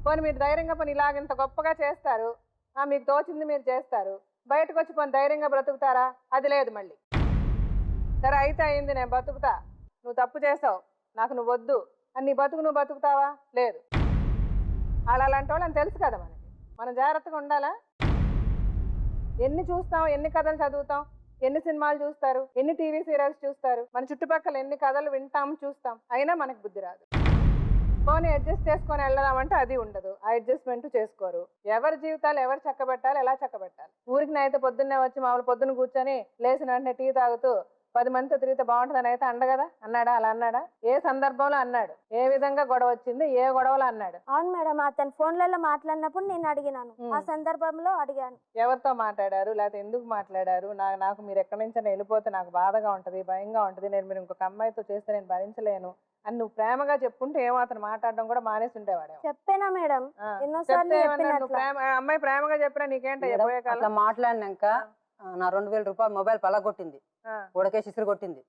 పోనీ మీరు ధైర్యంగా పని ఇలాగంత గొప్పగా చేస్తారు, మీకు తోచింది మీరు చేస్తారు, బయటకు వచ్చి పోనీ ధైర్యంగా బ్రతుకుతారా? అది లేదు. మళ్ళీ సరే అయితే అయింది, నేను బతుకుతా, నువ్వు తప్పు చేసావు, నాకు నువ్వు వద్దు అని నీ బతుకు నువ్వు బతుకుతావా? లేదు. అలాంటి వాళ్ళని తెలుసు కదా మనకి, మనం జాగ్రత్తగా ఉండాలా? ఎన్ని చూస్తాం, ఎన్ని కథలు చదువుతాం, ఎన్ని సినిమాలు చూస్తారు, ఎన్ని టీవీ సీరియల్స్ చూస్తారు, మన చుట్టుపక్కల ఎన్ని కథలు వింటాం చూస్తాం, అయినా మనకు బుద్ధి రాదు. పోనీ అడ్జస్ట్ చేసుకొని వెళ్దామంటే అది ఉండదు, ఆ అడ్జస్ట్మెంట్ చేసుకోరు. ఎవరి జీవితాలు ఎవరు చక్కబెట్టాలి, ఎలా చక్కబెట్టాలి? ఊరికి అయితే పొద్దున్నే వచ్చి మామూలు పొద్దున్న కూర్చొని లేచిన వెంటనే టీ తాగుతూ 10 మందితో తిరిగితే బాగుంటుందని అయితే అండ కదా, అన్నాడా? అలా అన్నాడా? ఏ సందర్భంలో అన్నాడు? ఏ విధంగా గొడవ వచ్చింది? ఏ గొడవలో అన్నాడు? అవును మేడం, అతను ఫోన్లలో మాట్లాడినప్పుడు నేను అడిగినాను, ఆ సందర్భంలో అడిగాను. ఎవరితో మాట్లాడారు, లేకపోతే ఎందుకు మాట్లాడారు? నాకు మీరు ఎక్కడి నుంచి వెళ్ళిపోతే నాకు బాధగా ఉంటది, భయంగా ఉంటది, మీరు ఇంకొక అమ్మాయితో చేస్తే నేను భరించలేను అని నువ్వు ప్రేమగా చెప్పుంటే ఏమో అతను మాట్లాడడం కూడా మానేసి ఉండేవాడు. చెప్పేనా మేడం, ఎన్నోసార్లు అమ్మాయి ప్రేమగా చెప్పినా నీకేంటో పోయే కాలం. అట్లా మాట్లాడినాక నా 2000 రూపాయలు మొబైల్ పలగొట్టింది, గొడకేసి ఇసురు కొట్టింది.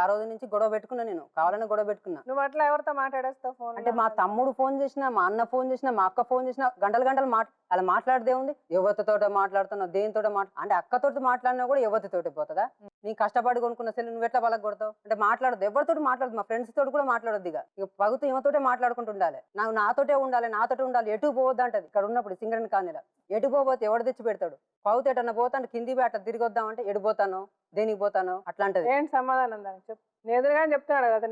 ఆ రోజు నుంచి గొడవ పెట్టుకున్నా, నేను కావాలని గొడవ పెట్టుకున్నా. నువ్వు అట్లా ఎవరితో మాట్లాడేస్తావు ఫోన్? అంటే మా తమ్ముడు ఫోన్ చేసినా, మా అన్న ఫోన్ చేసినా, మా అక్క ఫోన్ చేసినా గంటలు గంటలు అలా మాట్లాడితే ఉంది. ఎవరితో మాట్లాడుతున్నావు, దేనితో అంటే అక్కతోటి మాట్లాడినా కూడా ఎవరితోటి పోతుందా? నీ కష్టపడి కొనుక్కున్న సెల్ నువ్వు ఎట్లా పలక కొడతావు? అంటే మాట్లాడదు, ఎవరితో మాట్లాడదు, మా ఫ్రెండ్స్ తోటి కూడా మాట్లాడద్దు. ఇక పగుతూ ఏమతోటే మాట్లాడుకుంటూ ఉండాలి, నాతోటే ఉండాలి, నాతోటే ఉండాలి. ఎటు పోవద్దు అంటది. ఇక్కడ ఉన్నప్పుడు సింగరన్ కాలనీలో ఎటు పోతే ఎవడు తెచ్చి పెడతాడు? పగుతూ ఎటన్నా పోతాను, కింది అట్లా తిరిగి వద్దామంటే ఎడిపోతాను, దేనికి పోతాను అట్లాంటది. ఏంటి సమాధానం దానికి చెప్పు. నేను ఎదురుగానే చెప్తున్నాడు కదా,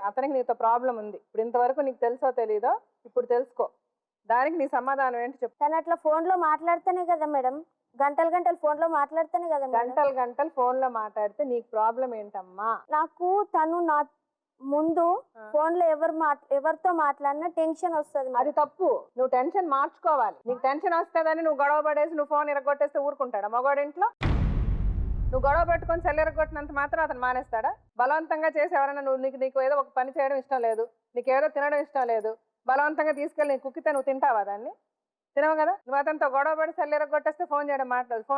అతనికి నీతో ప్రాబ్లం ఉంది. ఇప్పుడు ఇంతవరకు నీకు తెలుసో తెలీదో, ఇప్పుడు తెలుసుకో. దానికి నీ సమాధానం ఏంటి చెప్పు. తను అట్లా ఫోన్ లో మాట్లాడితేనే కదా మేడం, గంటలు గంటలు ఫోన్ లో మాట్లాడితేనే కదా. గంటలు ఫోన్ లో మాట్లాడితే నీకు ప్రాబ్లం ఏంటమ్మా? నాకు తను నా ముందు ఫోన్ లో ఎవరితో మాట్లాడినా టెన్షన్ వస్తుంది. అది తప్పు. నువ్వు టెన్షన్ మార్చుకోవాలి. నీకు టెన్షన్ వస్తుందని నువ్వు గొడవ పడేసి నువ్వు ఫోన్ ఇరగొట్టేస్తే ఊరుకుంటాడా మగవాడింట్లో? నువ్వు గొడవ పెట్టుకొని సెల్ ఇరగొట్టినంత మాత్రం అతను మానేస్తాడా? బలవంతంగా చేసి ఎవరైనా నీకు ఏదో ఒక పని చేయడం ఇష్టం లేదు, నీకు ఏదో తినడం ఇష్టం లేదు, బలవంతంగా తీసుకెళ్ళి నీ కుక్కితే నువ్వు తింటావా దాన్ని? తినవు కదా. నువ్వు అతనితో గొడవ పడి సెల్ ఇరగొట్టేస్తే ఫోన్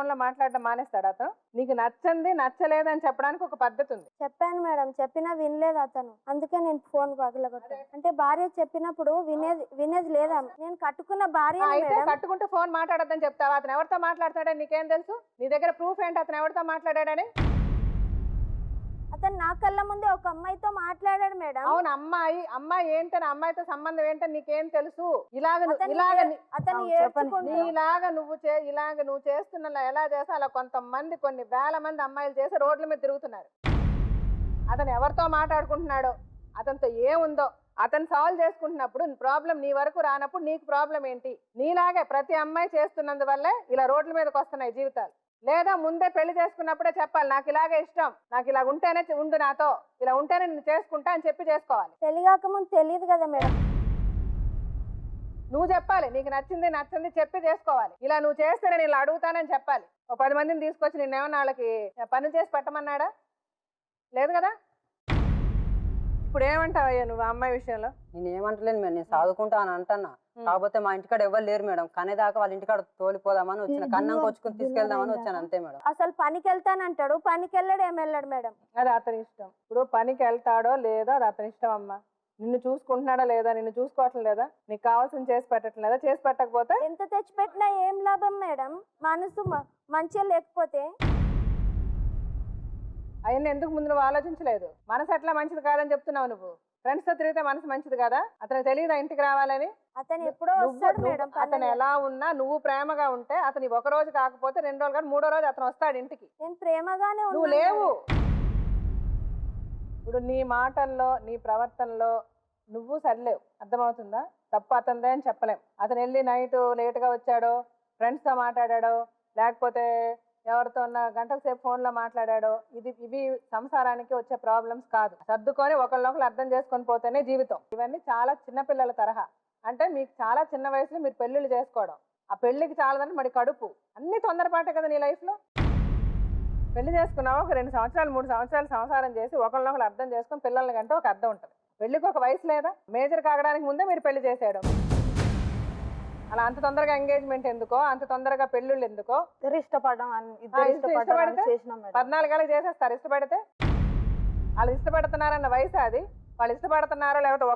లో మాట్లాడడం మానేస్తాడు అతను? నీకు నచ్చంది నచ్చలేదు అని చెప్పడానికి ఒక పద్ధతి ఉంది. చెప్పాను మేడం, చెప్పినా వినలేదు అతను, అందుకే నేను ఫోన్ పగలగొట్టాను. అంటే భార్య చెప్పినప్పుడు వినేది లేదా? నేను కట్టుకున్న భార్య. అయితే కట్టుకుంటే ఫోన్ మాట్లాడద్దని చెప్తావా? అతను ఎవరితో మాట్లాడతాడని నీకేం తెలుసు? నీ దగ్గర ప్రూఫ్ ఏంటి అతను ఎవరితో మాట్లాడాడని? అతను నా కళ్ళ ముందే ఒక అమ్మాయితో మాట్లాడాడు మేడం. అవును, అమ్మాయి ఏంటని, అమ్మాయితో సంబంధం ఏంటని నీకేం తెలుసు? ఇలాగ నువ్వు చేస్తున్నా ఎలా చేస్తా అలా కొంతమంది, కొన్ని వేల మంది అమ్మాయిలు చేసి రోడ్ల మీద తిరుగుతున్నారు. అతను ఎవరితో మాట్లాడుకుంటున్నాడో, అతనితో ఏముందో అతను సాల్వ్ చేసుకుంటున్నప్పుడు ప్రాబ్లం నీ వరకు రానప్పుడు నీకు ప్రాబ్లం ఏంటి? నీలాగే ప్రతి అమ్మాయి చేస్తున్నందువల్లే ఇలా రోడ్ల మీదకి వస్తున్నాయి జీవితాలు. లేదా ముందే పెళ్లి చేసుకున్నప్పుడే చెప్పాలి, నాకు ఇలాగే ఇష్టం, నాకు ఇలా ఉంటేనే ఉండు, నాతో ఇలా ఉంటేనే నేను చేసుకుంటా అని చెప్పి చేసుకోవాలి. పెళ్లిగాక ముందు తెలియదు కదా మేడం. నువ్వు చెప్పాలి, నీకు నచ్చింది చెప్పి చేసుకోవాలి. ఇలా నువ్వు చేస్తే నేను ఇలా అడుగుతానని చెప్పాలి. ఒక 10 మందిని తీసుకొచ్చి నిన్నేమన్నా వాళ్ళకి పనులు చేసి పెట్టమన్నాడా? లేదు కదా. ఇప్పుడు ఏమంటావయ్యా నువ్వు అమ్మాయి విషయంలో? నేను ఏమంటలేను మేడం, నేను చదువుకుంటా అని అంటున్నా. కాకపోతే మా ఇంటికాడ ఎవరు లేరు మేడం, కనేదాకా వాళ్ళ ఇంటికాడ తోలిపోదామని వచ్చిన, కన్నం కొచ్చుకుని తీసుకెళ్దామని వచ్చాను అంతే మేడం. అసలు పనికి వెళ్తానంటాడు, పనికి వెళ్ళాడు, ఏం వెళ్ళాడు మేడం? అది అతని ఇష్టం. ఇప్పుడు పనికి వెళ్తాడో లేదో అది అతని ఇష్టం అమ్మా. నిన్ను చూసుకుంటున్నాడా లేదా, నిన్ను చూసుకోవట్లేదు లేదా, నీకు కావాల్సింది చేసి పెట్టడం లేదా? చేసి పెట్టకపోతే ఎంత తెచ్చిపెట్టినా ఏం లాభం మేడం? మనసు మంచిగా లేకపోతే అవన్నీ ఎందుకు ముందు నువ్వు ఆలోచించలేదు? మనసు ఎట్లా మంచిది కాదని చెప్తున్నావు నువ్వు. ఫ్రెండ్స్ తో తిరిగితే మనసు మంచిది కదా? అతను తెలియదా ఇంటికి రావాలని? అతను ఎప్పుడో వస్తాడు మేడం. అతను ఎలా ఉన్నా నువ్వు ప్రేమగా ఉంటే అతని ఒక రోజు కాకపోతే 2 రోజులు కానీ 3వ రోజు అతను వస్తాడు ఇంటికి. నేను ప్రేమగానే నువ్వు లేవు. ఇప్పుడు నీ మాటల్లో నీ ప్రవర్తనలో నువ్వు సరిలేవు, అర్థమవుతుందా? తప్పు అతనిదే అని చెప్పలేం. అతను వెళ్ళి నైట్ లేట్గా వచ్చాడో, ఫ్రెండ్స్తో మాట్లాడాడో, లేకపోతే ఎవరితో గంటల సేపు ఫోన్లో మాట్లాడాడో, ఇవి సంసారానికి వచ్చే ప్రాబ్లమ్స్ కాదు. సర్దుకొని ఒకళ్ళొకళ్ళు అర్థం చేసుకొని పోతేనే జీవితం. ఇవన్నీ చాలా చిన్నపిల్లల తరహా. అంటే మీకు చాలా చిన్న వయసులో మీరు పెళ్ళిళ్ళు చేసుకోవడం, ఆ పెళ్లికి చాలదని మరి కడుపు, అన్ని తొందరపాటే కదా నీ లైఫ్లో. పెళ్లి చేసుకున్నావా, ఒక 2 సంవత్సరాలు 3 సంవత్సరాలు సంసారం చేసి ఒకళ్ళొకళ్ళు అర్థం చేసుకొని పిల్లల్ని కంటే ఒక అర్థం ఉంటుంది. పెళ్లికి ఒక వయసు లేదా? మేజర్ కాగడానికి ముందే మీరు పెళ్లి చేసేయడం. అలా అంత తొందరగా ఎంగేజ్మెంట్ ఎందుకో, అంత తొందరగా పెళ్ళిళ్ళు ఎందుకో? ఇష్టపడడం 14 ఏళ్ళకి చేసేస్తారు. ఇష్టపడితే వాళ్ళు ఇష్టపడుతున్నారన్న వయసు అది. వాళ్ళు ఇష్టపడుతున్నారో లేకపోతే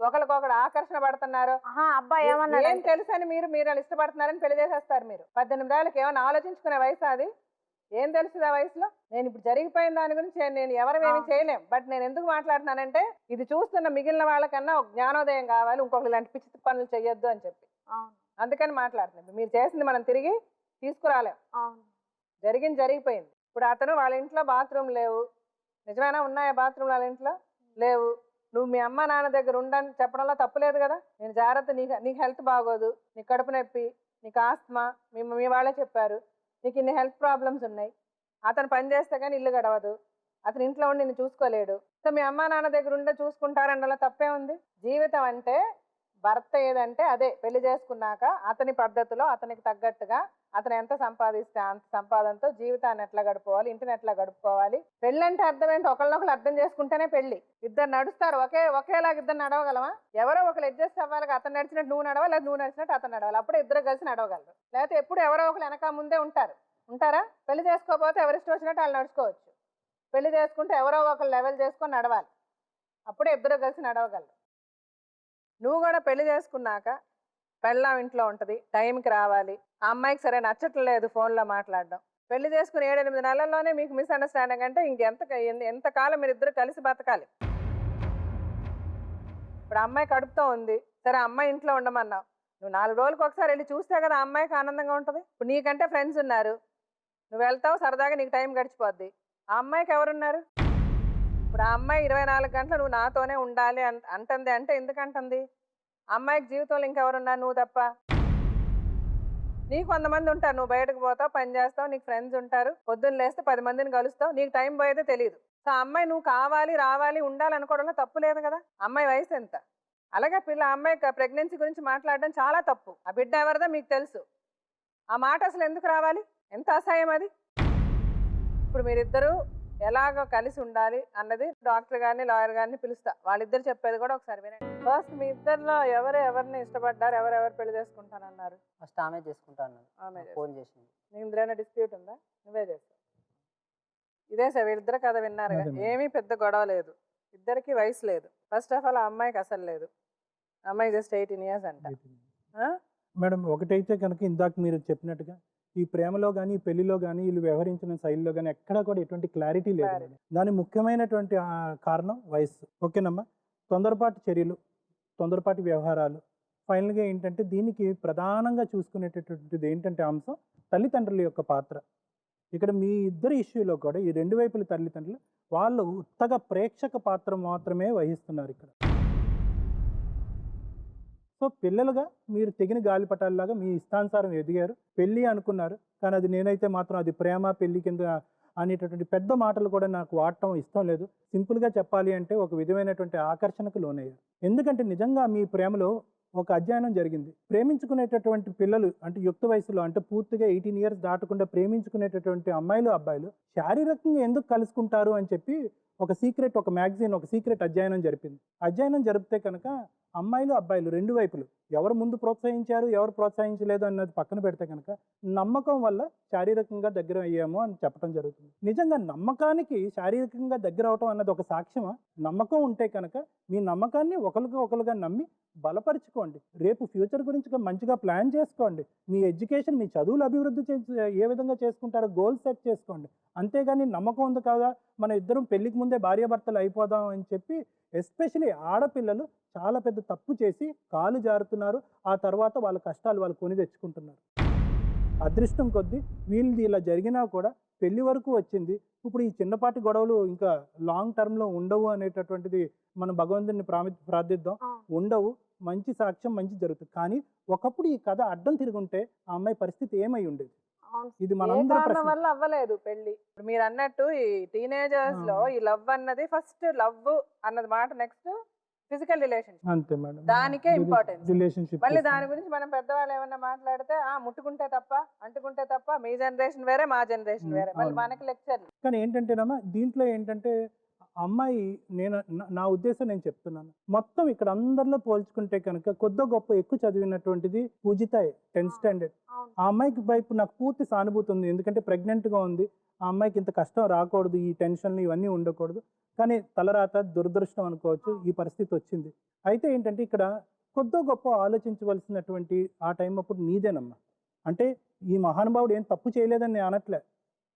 ఒకరికొకరు ఆకర్షణ పడుతున్నారో అబ్బాయి ఏమన్నా ఏం తెలుసు అని మీరు వాళ్ళు ఇష్టపడుతున్నారని పెళ్లి చేసేస్తారు. మీరు 18 ఏళ్ళకి ఏమైనా ఆలోచించుకునే వయసు అది? ఏం తెలుస్తుంది ఆ వయసులో? నేను ఇప్పుడు జరిగిపోయిన దాని గురించి నేను ఎవరేమీ చేయలేం. బట్ నేను ఎందుకు మాట్లాడుతున్నానంటే ఇది చూస్తున్న మిగిలిన వాళ్ళకన్నా ఒక జ్ఞానోదయం కావాలి, ఇంకొకరు ఇలాంటి పిచ్చి పనులు చెయ్యొద్దు అని చెప్పి. అందుకని మాట్లాడుతున్నాను. మీరు చేసింది మనం తిరిగి తీసుకురాలేం. జరిగిపోయింది. ఇప్పుడు అతను వాళ్ళ ఇంట్లో బాత్రూమ్ లేవు, నిజమేనా? ఉన్నాయా బాత్రూమ్ వాళ్ళ ఇంట్లో? లేవు. నువ్వు మీ అమ్మ నాన్న దగ్గర ఉండని చెప్పడంలో తప్పులేదు కదా. నేను జాగ్రత్త, నీకు హెల్త్ బాగోదు, నీకు కడుపు నొప్పి, నీకు ఆస్తమా, మీ వాళ్ళే చెప్పారు, నీకు ఇన్ని హెల్త్ ప్రాబ్లమ్స్ ఉన్నాయి, అతను పని చేస్తే కానీ ఇల్లు గడవదు, అతని ఇంట్లో ఉండి నిన్ను చూసుకోలేడు. సో మీ అమ్మా నాన్న దగ్గర ఉండే చూసుకుంటారన్నలో తప్పే ఉంది. జీవితం అంటే భర్త ఏదంటే అదే, పెళ్లి చేసుకున్నాక అతని పద్ధతిలో అతనికి తగ్గట్టుగా అతను ఎంత సంపాదిస్తే అంత సంపాదనతో జీవితాన్ని ఎట్లా గడుపుకోవాలి, ఇంటిని ఎట్లా గడుపుకోవాలి. పెళ్ళి అంటే అర్థం ఏంటి, ఒకళ్ళనొకరు అర్థం చేసుకుంటేనే పెళ్లి. ఇద్దరు నడుస్తారు, ఒకేలాగా ఇద్దరు నడవగలమా? ఎవరో ఒకరు అడ్జస్ట్ అవ్వాలి. అతను నడిచినట్టు నువ్వు నడవాలి, లేదా నువ్వు నడిచినట్టు అతను నడవాలి. అప్పుడు ఇద్దరు కలిసి నడవగలరు. లేకపోతే ఎప్పుడు ఎవరో ఒకరు వెనక ముందే ఉంటారా? పెళ్లి చేసుకోకపోతే ఎవరిష్టం వచ్చినట్టు వాళ్ళు నడుచుకోవచ్చు. పెళ్లి చేసుకుంటే ఎవరో ఒకరు లెవెల్ చేసుకొని నడవాలి, అప్పుడే ఇద్దరు కలిసి నడవగలరు. నువ్వు కూడా పెళ్లి చేసుకున్నాక పెళ్ళాం ఇంట్లో ఉంటుంది, టైంకి రావాలి. ఆ అమ్మాయికి సరే నచ్చట్లేదు ఫోన్లో మాట్లాడడం. పెళ్లి చేసుకుని 7-8 నెలల్లోనే మీకు మిస్అండర్స్టాండింగ్ అంటే ఎంతకాలం మీరు ఇద్దరు కలిసి బతకాలి? ఇప్పుడు అమ్మాయి కడుపుతో ఉంది, సరే అమ్మాయి ఇంట్లో ఉండమన్నావు. నువ్వు 4 రోజులకు ఒకసారి వెళ్ళి చూస్తే కదా ఆ అమ్మాయికి ఆనందంగా ఉంటుంది. ఇప్పుడు నీకంటే ఫ్రెండ్స్ ఉన్నారు, నువ్వు వెళ్తావు, సరదాగా నీకు టైం గడిచిపోద్ది. ఆ అమ్మాయికి ఎవరున్నారు? ఇప్పుడు ఆ అమ్మాయి 24 గంటలు నువ్వు నాతోనే ఉండాలి అంటుంది అంటే ఎందుకంటుంది? అమ్మాయికి జీవితంలో ఇంకెవరున్నారు నువ్వు తప్ప? నీకు 100 మంది ఉంటారు, నువ్వు బయటకు పోతావు, పని చేస్తావు, నీకు ఫ్రెండ్స్ ఉంటారు, పొద్దున్న లేస్తే 10 మందిని కలుస్తావు, నీకు టైం పోయేదే తెలియదు. సో ఆ అమ్మాయి నువ్వు కావాలి, రావాలి, ఉండాలి అనుకోవడంలో తప్పు లేదు కదా. అమ్మాయి వయసు ఎంత? అలాగే అమ్మాయి ప్రెగ్నెన్సీ గురించి మాట్లాడడం చాలా తప్పు. ఆ బిడ్డ ఎవరిదో మీకు తెలుసు, ఆ మాట అసలు ఎందుకు రావాలి? ఎంత అసహ్యం అది. ఇప్పుడు మీరిద్దరూ ఎలాగో కలిసి ఉండాలి అన్నది డాక్టర్ గారిని, లాయర్ గారిని పిలుస్తా, వాళ్ళిద్దరు చెప్పేది కూడా ఒకసారి వినండి. ఫస్ట్ మీ ఇద్దరిలో ఎవరిని ఇష్టపడ్డారు, ఎవరెవరు పెళ్లి చేసుకుంటానన్నారు? ఫస్ట్ ఆమె చేసుకుంటాను, ఫోన్ చేసింది. నీకు ఇందులో డిస్ప్యూట్ ఉందా? నువ్వే చేస్తావు. ఇదే సార్ వీళ్ళిద్దరు కథ విన్నారు, ఏమీ పెద్ద గొడవ లేదు, ఇద్దరికి వయసు లేదు. ఫస్ట్ ఆఫ్ ఆల్ ఆ అమ్మాయికి అసలు లేదు, అమ్మాయి జస్ట్ 18 years అంట. మేడం ఒకటైతే కనుక ఇందాక మీరు చెప్పినట్టుగా ఈ ప్రేమలో కానీ పెళ్లిలో కానీ వీళ్ళు వ్యవహరించిన శైలిలో కానీ ఎక్కడా కూడా ఎటువంటి క్లారిటీ లేదు. దాని ముఖ్యమైనటువంటి కారణం వయస్సు. ఓకేనమ్మా, తొందరపాటు చర్యలు, తొందరపాటు వ్యవహారాలు. ఫైనల్గా ఏంటంటే దీనికి ప్రధానంగా చూసుకునేటటువంటిది ఏంటంటే అంశం తల్లిదండ్రుల యొక్క పాత్ర. ఇక్కడ మీ ఇద్దరి ఇష్యూలో కూడా ఈ 2 వైపుల తల్లిదండ్రులు వాళ్ళు ఉత్తగా ప్రేక్షక పాత్ర మాత్రమే వహిస్తున్నారు ఇక్కడ. సో పిల్లలుగా మీరు తెగిన గాలిపటాల్లాగా మీ ఇష్టానుసారం ఎదిగారు, పెళ్ళి అనుకున్నారు. కానీ అది నేనైతే మాత్రం అది ప్రేమ పెళ్లి కింద అనేటటువంటి పెద్ద మాటలు కూడా నాకు వాడటం ఇష్టం లేదు. సింపుల్గా చెప్పాలి అంటే ఒక విధమైనటువంటి ఆకర్షణకు లోనయ్యారు. ఎందుకంటే నిజంగా మీ ప్రేమలో ఒక అధ్యయనం జరిగింది. ప్రేమించుకునేటటువంటి పిల్లలు అంటే యుక్త వయసులో అంటే పూర్తిగా 18 years దాటకుండా ప్రేమించుకునేటటువంటి అమ్మాయిలు అబ్బాయిలు శారీరకంగా ఎందుకు కలుసుకుంటారు అని చెప్పి ఒక మ్యాగజైన్ ఒక సీక్రెట్ అధ్యయనం జరిపింది. అధ్యయనం జరిపితే కనుక అమ్మాయిలు అబ్బాయిలు 2 వైపులు ఎవరు ముందు ప్రోత్సహించారు, ఎవరు ప్రోత్సహించలేదు అన్నది పక్కన పెడితే కనుక నమ్మకం వల్ల శారీరకంగా దగ్గర అయ్యాము అని చెప్పడం జరుగుతుంది. నిజంగా నమ్మకానికి శారీరకంగా దగ్గర అవటం అన్నది ఒక సాక్ష్యమా? నమ్మకం ఉంటే కనుక మీ నమ్మకాన్ని ఒకరుగా నమ్మి బలపరుచుకోండి. రేపు ఫ్యూచర్ గురించి మంచిగా ప్లాన్ చేసుకోండి. మీ ఎడ్యుకేషన్, మీ చదువులు అభివృద్ధి ఏ విధంగా చేసుకుంటారో గోల్ సెట్ చేసుకోండి. అంతేగాని నమ్మకం ఉంది కదా మన ఇద్దరం పెళ్లికి ముందే భార్యాభర్తలు అయిపోదాం అని చెప్పి ఎస్పెషలీ ఆడపిల్లలు చాలా పెద్ద తప్పు చేసి కాలు జారుతున్నారు. ఆ తర్వాత వాళ్ళ కష్టాలు వాళ్ళు కొని తెచ్చుకుంటున్నారు. అదృష్టం కొద్దీ వీళ్ళది ఇలా జరిగినా కూడా పెళ్లి వరకు వచ్చింది. ఇప్పుడు ఈ చిన్నపాటి గొడవలు ఇంకా లాంగ్ టర్మ్లో ఉండవు అనేటటువంటిది మనం భగవంతుని ప్రార్థిద్దాం. ఉండవు, మంచి సాక్ష్యం మంచి జరుగుతుంది. కానీ ఒకప్పుడు ఈ కథ అడ్డం తిరుగుంటే ఆ అమ్మాయి పరిస్థితి ఏమై ఉండేది? ఇది మనందరం వల్ల అవ్వలేదు పెళ్లి. మీరు అన్నట్టు ఈ టీనేజర్స్ లో ఈ లవ్ అన్నది ఫస్ట్ లవ్ అన్నది మాట, నెక్స్ట్ ఫిజికల్ రిలేషన్షిప్. అంతే మేడం, దానికే ఇంపార్టెన్స్. రిలేషన్షిప్ మళ్ళీ దాని గురించి మనం పెద్దవాళ్ళు ఏమన్నా మాట్లాడితే ముట్టుకుంటే తప్ప, అంటుకుంటే తప్ప, మీ జనరేషన్ వేరే మా జనరేషన్ వేరే, మళ్ళీ మనకి లెక్చర్లు. కానీ ఏంటంటేనమ్మా దీంట్లో ఏంటంటే అమ్మాయి నా ఉద్దేశం నేను చెప్తున్నాను, మొత్తం ఇక్కడ అందరిలో పోల్చుకుంటే కనుక కొద్ది గొప్ప ఎక్కువ చదివినటువంటిది పూజిత 10th standard. ఆ అమ్మాయికి వైపు నాకు పూర్తి సానుభూతి ఉంది. ఎందుకంటే ప్రెగ్నెంట్గా ఉంది. ఆ అమ్మాయికి ఇంత కష్టం రాకూడదు, ఈ టెన్షన్లు ఇవన్నీ ఉండకూడదు. కానీ తలరాత దురదృష్టం అనుకోవచ్చు, ఈ పరిస్థితి వచ్చింది. అయితే ఏంటంటే ఇక్కడ కొద్ది గొప్ప ఆలోచించవలసినటువంటి ఆ టైం అప్పుడు నీదేనమ్మా. అంటే ఈ మహానుభావుడు ఏం తప్పు చేయలేదని నేను అనట్లే,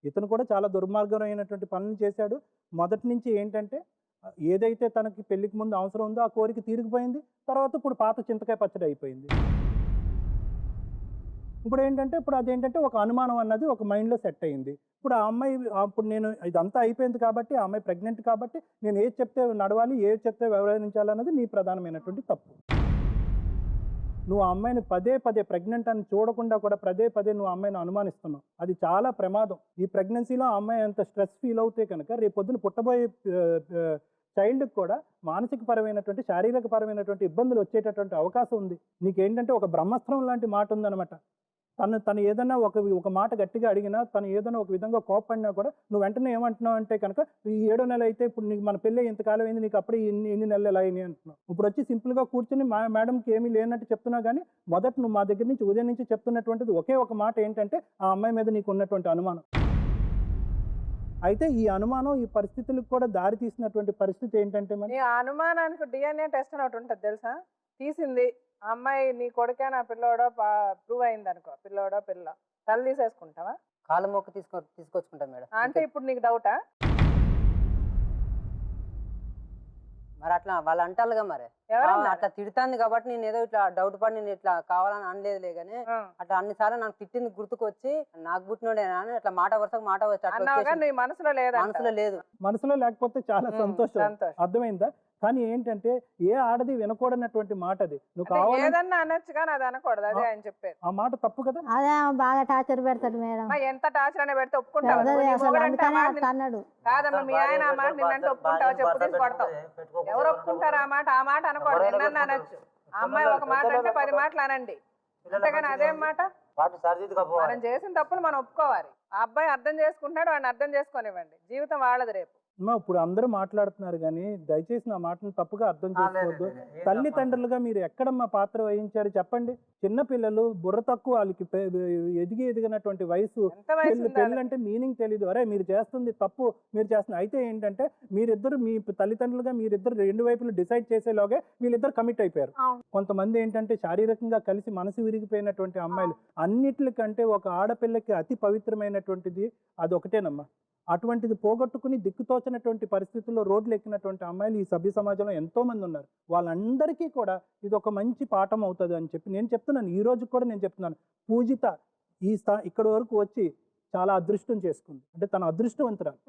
ఇతను కూడా చాలా దుర్మార్గమైనటువంటి పనులు చేశాడు. మొదటి నుంచి ఏంటంటే ఏదైతే తనకి పెళ్లికి ముందు అవసరం ఉందో ఆ కోరిక తీరిగిపోయింది. తర్వాత ఇప్పుడు పాత చింతకాయ పచ్చడి అయిపోయింది. ఇప్పుడు ఏంటంటే ఇప్పుడు అదేంటంటే ఒక అనుమానం అన్నది ఒక మైండ్లో సెట్ అయింది. ఇప్పుడు ఆ అమ్మాయి ఇప్పుడు నేను ఇదంతా అయిపోయింది కాబట్టి ఆ అమ్మాయి ప్రెగ్నెంట్ కాబట్టి నేను ఏది చెప్తే నడవాలి, ఏది చెప్తే వ్యవహరించాలన్నది నీ ప్రధానమైనటువంటి తప్పు. నువ్వు ఆ అమ్మాయిని పదే పదే ప్రెగ్నెంట్ అని చూడకుండా కూడా పదే పదే నువ్వు ఆ అమ్మాయిని అనుమానిస్తున్నావు. అది చాలా ప్రమాదం. ఈ ప్రెగ్నెన్సీలో ఆ అమ్మాయి అంత స్ట్రెస్ ఫీల్ అవుతే కనుక రేపు పొద్దున పుట్టబోయే చైల్డ్కి కూడా మానసిక పరమైనటువంటి శారీరక పరమైనటువంటి ఇబ్బందులు వచ్చేటటువంటి అవకాశం ఉంది. నీకేంటంటే ఒక బ్రహ్మాస్త్రం లాంటి మాట ఉందన్నమాట. తను ఏదైనా ఒక మాట గట్టిగా అడిగినా, తను ఏదైనా ఒక విధంగా కోపడినా కూడా నువ్వు వెంటనే ఏమంటున్నావు అంటే కనుక ఈ 7వ నెల అయితే ఇప్పుడు నీకు మన పెళ్ళి ఇంతకాలం అయింది, నీకు అప్పుడే ఎన్ని నెలలు ఎలా అయినాయి అంటున్నావు. ఇప్పుడు వచ్చి సింపుల్గా కూర్చొని మేడంకి ఏమీ లేనట్టు చెప్తున్నావు. కానీ మొదట నువ్వు మా దగ్గర నుంచి ఉదయం నుంచి చెప్తున్నటువంటిది ఒకే ఒక మాట ఏంటంటే ఆ అమ్మాయి మీద నీకు ఉన్నటువంటి అనుమానం. అయితే ఈ అనుమానం ఈ పరిస్థితులకు కూడా దారి తీసినటువంటి పరిస్థితి ఏంటంటే నీ అనుమానానికి DNA టెస్ట్ అని ఒకటి ఉంటుంది తెలుసా? తీసింది ఆ అమ్మాయి నీ కొడుకే నా పిల్లోడో ప్రూవ్ అయింది అనుకో, పిల్లోడో పిల్ల, తల తీసేసుకుంటావా? కాలు మొక్క తీసుకొచ్చుకుంటాం మేడం. అంటే ఇప్పుడు నీకు డౌటా? మరి అట్లా వాళ్ళు అంటారుగా, మరి అట్లా తిడుతుంది కాబట్టి నేను ఏదో ఇట్లా డౌట్ పడి నేను ఇట్లా కావాలని అనలేదులే కానీ అట్లా అన్నిసార్లు నాకు తిట్టింది గుర్తుకొచ్చి నాకు పుట్టినోడేనా అని అట్లా మాట వరుసకు మాట వచ్చి మనసులో లేదు. మనసులో లేకపోతే చాలా సంతోషం. అర్థమైందా? కానీ ఏంటంటే ఏ ఆడది వినకూడనటువంటి మాట అది. నువ్వు కావాలన్నా అనొచ్చు కానీ అది అనకూడదు. అదే ఆయన చెప్పేది. ఆ మాట తప్పు కదా. అదే బాగా టార్చర్ పెడతాడు మేడం. ఎంత టార్చర్ అనే పెడితే ఒప్పుకుంటావు? కాదమ్మా, మీ ఆయన ఆ మాట నిన్నంటే ఒప్పుకుంటావు? చెప్పు తీసి కొడతావు. ఎవరు ఒప్పుకుంటారు ఆ మాట? ఆ మాట అనకూడదు. నిన్న అనొచ్చు. ఆ అమ్మాయి ఒక మాట అంటే 10 మాటలు అనండి, అంతేగాని అదేం మాట? మనం చేసిన తప్పులు మనం ఒప్పుకోవాలి. ఆ అబ్బాయి అర్థం చేసుకుంటున్నాడు, వాడిని అర్థం చేసుకోనివ్వండి. జీవితం వాళ్ళది రేపు. ఇప్పుడు అందరూ మాట్లాడుతున్నారు కానీ దయచేసి నా మాటను తప్పుగా అర్థం చేసుకోవద్దు. తల్లిదండ్రులుగా మీరు ఎక్కడమ్మా పాత్ర వహించారు చెప్పండి. చిన్నపిల్లలు బుర్ర తక్కువ, వాళ్ళకి ఎదిగినటువంటి వయసు. పెళ్ళి అంటే మీనింగ్ తెలీదు. అరే మీరు చేస్తుంది తప్పు, మీరు చేస్తుంది. అయితే ఏంటంటే మీరిద్దరు మీ తల్లిదండ్రులుగా మీరిద్దరు 2 వైపులు డిసైడ్ చేసేలోగే వీళ్ళిద్దరు కమిట్ అయిపోయారు. కొంతమంది ఏంటంటే శారీరకంగా కలిసి మనసు విరిగిపోయినటువంటి అమ్మాయిలు. అన్నిటికంటే ఒక ఆడపిల్లకి అతి పవిత్రమైనటువంటిది అది ఒకటేనమ్మా. అటువంటిది పోగొట్టుకుని దిక్కుతోచినటువంటి పరిస్థితుల్లో రోడ్లు ఎక్కినటువంటి అమ్మాయిలు ఈ సభ్య సమాజంలో ఎంతో మంది ఉన్నారు. వాళ్ళందరికీ కూడా ఇది ఒక మంచి పాఠం అవుతుంది అని చెప్పి నేను చెప్తున్నాను. ఈ రోజు కూడా నేను చెప్తున్నాను, పూజిత ఇక్కడ వరకు వచ్చి చాలా అదృష్టం చేసుకుంది. అంటే తన అదృష్టవంతురాలు.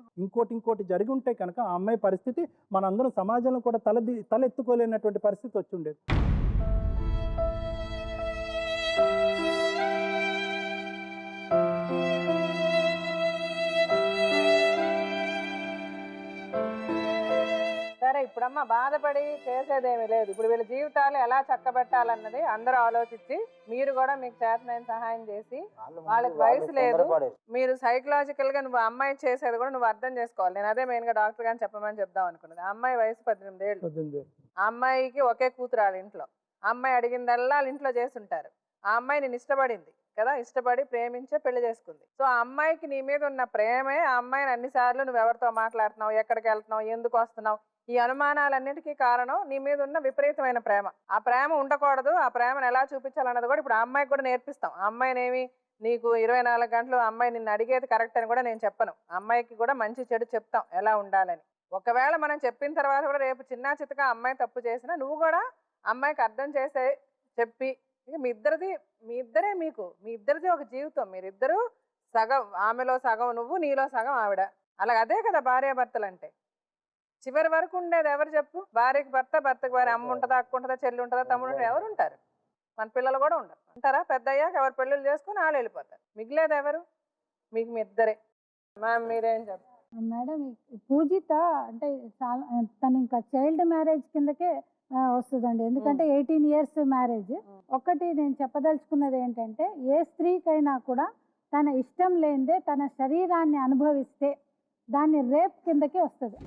ఇంకోటి జరిగి ఉంటే కనుక ఆ అమ్మాయి పరిస్థితి మనందరం సమాజంలో కూడా తలెత్తుకోలేనటువంటి పరిస్థితి వచ్చి ఉండేది. సరే, ఇప్పుడమ్మా బాధపడి చేసేదేమీ లేదు. ఇప్పుడు వీళ్ళ జీవితాలు ఎలా చక్కబెట్టాలన్నది అందరూ ఆలోచించి మీరు కూడా మీకు చేతనైన సహాయం చేసి, వాళ్ళకి వయసు లేదు, మీరు సైకలాజికల్ గా నువ్వు అమ్మాయి చేసేది కూడా నువ్వు అర్థం చేసుకోవాలి. నేను అదే మెయిన్ గా డాక్టర్ గారిని చెప్పమని చెప్దాం అనుకున్నది. ఆ అమ్మాయి వయసు 18 ఏళ్ళు. ఆ అమ్మాయికి ఒకే కూతురు వాళ్ళ ఇంట్లో. ఆ అమ్మాయి అడిగిందల్లా వాళ్ళ ఇంట్లో చేస్తుంటారు. ఆ అమ్మాయి నేను ఇష్టపడింది కదా, ఇష్టపడి ప్రేమించే పెళ్లి చేసుకుంది. సో ఆ అమ్మాయికి నీ మీద ఉన్న ప్రేమే ఆ అమ్మాయిని అన్నిసార్లు నువ్వు ఎవరితో మాట్లాడుతున్నావు, ఎక్కడికి వెళ్తున్నావు, ఎందుకు వస్తున్నావు, ఈ అనుమానాలన్నిటికీ కారణం నీ మీద ఉన్న విపరీతమైన ప్రేమ. ఆ ప్రేమ ఉండకూడదు. ఆ ప్రేమను ఎలా చూపించాలన్నది కూడా ఇప్పుడు ఆ అమ్మాయికి కూడా నేర్పిస్తాం. ఆ అమ్మాయినేమి నీకు 24 గంటలు అమ్మాయి నిన్ను అడిగేది కరెక్ట్ అని కూడా నేను చెప్పను. అమ్మాయికి కూడా మంచి చెడు చెప్తాం ఎలా ఉండాలని. ఒకవేళ మనం చెప్పిన తర్వాత కూడా రేపు చిన్న చితగా అమ్మాయి తప్పు చేసినా నువ్వు కూడా అమ్మాయికి అర్థం చేసే చెప్పి, ఇక మీ ఇద్దరిది ఒక జీవితం. మీరిద్దరూ సగం, ఆమెలో సగం నువ్వు, నీలో సగం ఆవిడ. అలాగే అదే కదా భార్యాభర్తలు అంటే. చివరి వరకు ఉండేది ఎవరు చెప్పు? భార్యకి భర్త, భర్తకి భార్య. అమ్మ ఉంటుందా, అక్క ఉంటుందా, చెల్లి ఉంటుందా, తమ్ముడు ఉంటుందా? ఎవరు ఉంటారు? మన పిల్లలు కూడా ఉండరు. అంటారా? పెద్ద అయ్యాక ఎవరు పెళ్ళిళ్ళు చేసుకుని వాళ్ళు వెళ్ళిపోతారు. మిగిలేదు ఎవరు? మీకు మీ ఇద్దరే. మ్యామ్ మీరేం చెప్పారు? మేడం, పూజిత అంటే తను ఇంకా చైల్డ్ మ్యారేజ్ కిందకే వస్తుందండి. ఎందుకంటే 18 years మ్యారేజ్. ఒకటి నేను చెప్పదలుచుకున్నది ఏంటంటే, ఏ స్త్రీకైనా కూడా తన ఇష్టం లేనిదే తన శరీరాన్ని అనుభవిస్తే దాన్ని రేప్ కిందకే వస్తుంది.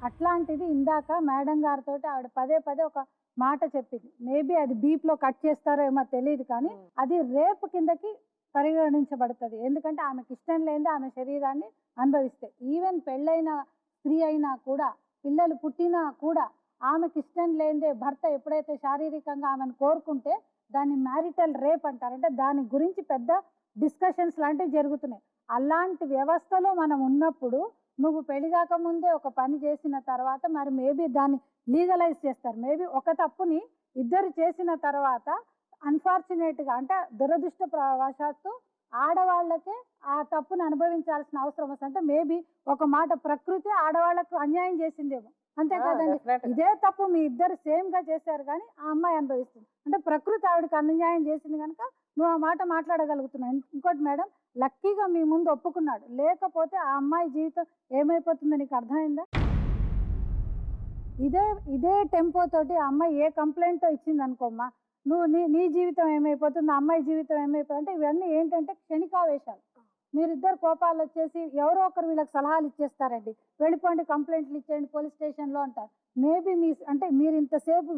అట్లాంటిది ఇందాక మేడం గారితో ఆవిడ పదే ఒక మాట చెప్పింది. మేబీ అది బీప్లో కట్ చేస్తారో ఏమో తెలియదు, కానీ అది రేప్ కిందకి పరిగణించబడుతుంది. ఎందుకంటే ఆమెకి ఇష్టం లేనిదే ఆమె శరీరాన్ని అనుభవిస్తే. ఈవెన్ పెళ్ళైన స్త్రీ అయినా కూడా, పిల్లలు పుట్టినా కూడా ఆమెకి ఇష్టం లేనిదే భర్త ఎప్పుడైతే శారీరకంగా ఆమెను కోరుకుంటే దాన్ని మ్యారిటల్ రేప్ అంటారు. అంటే దాని గురించి పెద్ద డిస్కషన్స్ లాంటివి జరుగుతున్నాయి. అలాంటి వ్యవస్థలో మనం ఉన్నప్పుడు నువ్వు పెళ్ళిగాక ముందే ఒక పని చేసిన తర్వాత మరి మేబీ దాన్ని లీగలైజ్ చేస్తారు. మేబీ ఒక తప్పుని ఇద్దరు చేసిన తర్వాత అన్ఫార్చునేట్గా అంటే దురదృష్టవశాత్తు ఆడవాళ్ళకే ఆ తప్పును అనుభవించాల్సిన అవసరం వస్తుంది. అంటే మేబీ ఒక మాట ప్రకృతి ఆడవాళ్లకు అన్యాయం చేసిందేమో, అంతే కదండి. ఇదే తప్పు మీ ఇద్దరు సేమ్ గా చేశారు కానీ ఆ అమ్మాయి అనుభవిస్తుంది. అంటే ప్రకృతి ఆవిడకి అన్యాయం చేసింది కనుక నువ్వు ఆ మాట మాట్లాడగలుగుతున్నావు. ఇంకోటి మేడం, లక్కీగా మీ ముందు ఒప్పుకున్నాడు, లేకపోతే ఆ అమ్మాయి జీవితం ఏమైపోతుందో నీకు అర్థమైందా? ఇదే టెంపో తోటి ఆ అమ్మాయి ఏ కంప్లైంట్ ఇచ్చింది అనుకోమ్మా, నువ్వు నీ జీవితం ఏమైపోతుంది, ఆ అమ్మాయి జీవితం ఏమైపోతుంది అంటే ఇవన్నీ ఏంటంటే క్షణికావేశాలు. మీరిద్దరు కోపాలు వచ్చేసి ఎవరో ఒకరు వీళ్ళకి సలహాలు ఇచ్చేస్తారండి, వెళ్ళిపోండి కంప్లైంట్లు ఇచ్చేయండి పోలీస్ స్టేషన్లో అంటారు. మేబీ అంటే మీరు ఇంతసేపు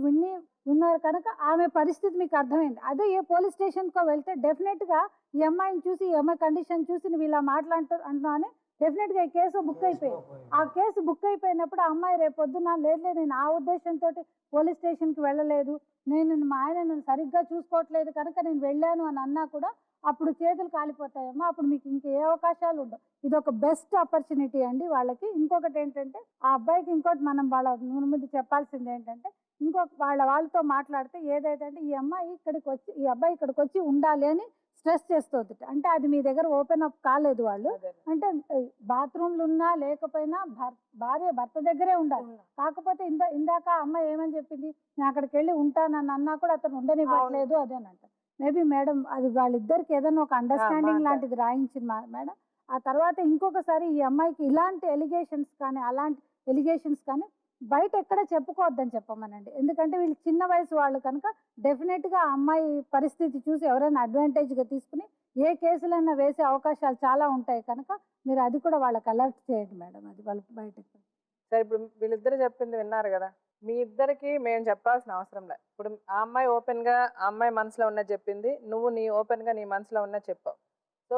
ఉన్నారు కనుక ఆమె పరిస్థితి మీకు అర్థమైంది. అదే ఏ పోలీస్ స్టేషన్కో వెళ్తే డెఫినెట్గా ఈ అమ్మాయిని చూసి ఈ అమ్మాయి కండిషన్ చూసి నువ్వు ఇలా అంటున్నా అని డెఫినెట్గా ఈ కేసు బుక్ అయిపోయింది. ఆ కేసు బుక్ అయిపోయినప్పుడు ఆ అమ్మాయి రేపొద్దున లేదు నేను ఆ ఉద్దేశంతో పోలీస్ స్టేషన్కి వెళ్ళలేదు, మా ఆయన నన్ను సరిగ్గా చూసుకోవట్లేదు కనుక నేను వెళ్ళాను అని అన్నా కూడా అప్పుడు చేతులు కాలిపోతాయమ్మా. అప్పుడు మీకు ఇంకే అవకాశాలు ఉండవు. ఇది ఒక బెస్ట్ ఆపర్చునిటీ అండి వాళ్ళకి. ఇంకొకటి ఏంటంటే ఆ అబ్బాయికి ఇంకోటి మనం వాళ్ళ ముందు చెప్పాల్సింది ఏంటంటే, వాళ్ళతో మాట్లాడితే ఏదైతే అంటే ఈ అబ్బాయి ఇక్కడికి వచ్చి ఉండాలి అని స్ట్రెస్ చేస్తుంది. అంటే అది మీ దగ్గర ఓపెన్ అప్ కాలేదు వాళ్ళు. అంటే బాత్రూమ్లు ఉన్నా లేకపోయినా భర్త దగ్గరే ఉండాలి. కాకపోతే ఇందాక అమ్మాయి ఏమని చెప్పింది, నేను అక్కడికి వెళ్ళి ఉంటానని అన్నా కూడా అతను ఉండనివ్వట్లేదు అదేనంట. మేబీ మేడం అది వాళ్ళిద్దరికి ఏదైనా ఒక అండర్స్టాండింగ్ లాంటిది రాయించింది మేడం. ఆ తర్వాత ఇంకొకసారి ఈ అమ్మాయికి ఇలాంటి ఎలిగేషన్స్ కానీ బయట ఎక్కడ చెప్పుకోవద్దని చెప్పమనండి. ఎందుకంటే వీళ్ళు చిన్న వయసు వాళ్ళు కనుక డెఫినెట్గా ఆ అమ్మాయి పరిస్థితి చూసి ఎవరైనా అడ్వాంటేజ్గా తీసుకుని ఏ కేసులైనా వేసే అవకాశాలు చాలా ఉంటాయి కనుక మీరు అది కూడా వాళ్ళకి అలర్ట్ చేయండి మేడం. అది వాళ్ళు బయటకు సరే. ఇప్పుడు వీళ్ళిద్దరు చెప్పింది విన్నారు కదా, మీ ఇద్దరికి మేము చెప్పాల్సిన అవసరం లేదు. ఇప్పుడు ఆ అమ్మాయి ఓపెన్గా ఆ అమ్మాయి మనసులో ఉన్నది చెప్పింది, నువ్వు ఓపెన్గా నీ మనసులో ఉన్నది చెప్పావు. సో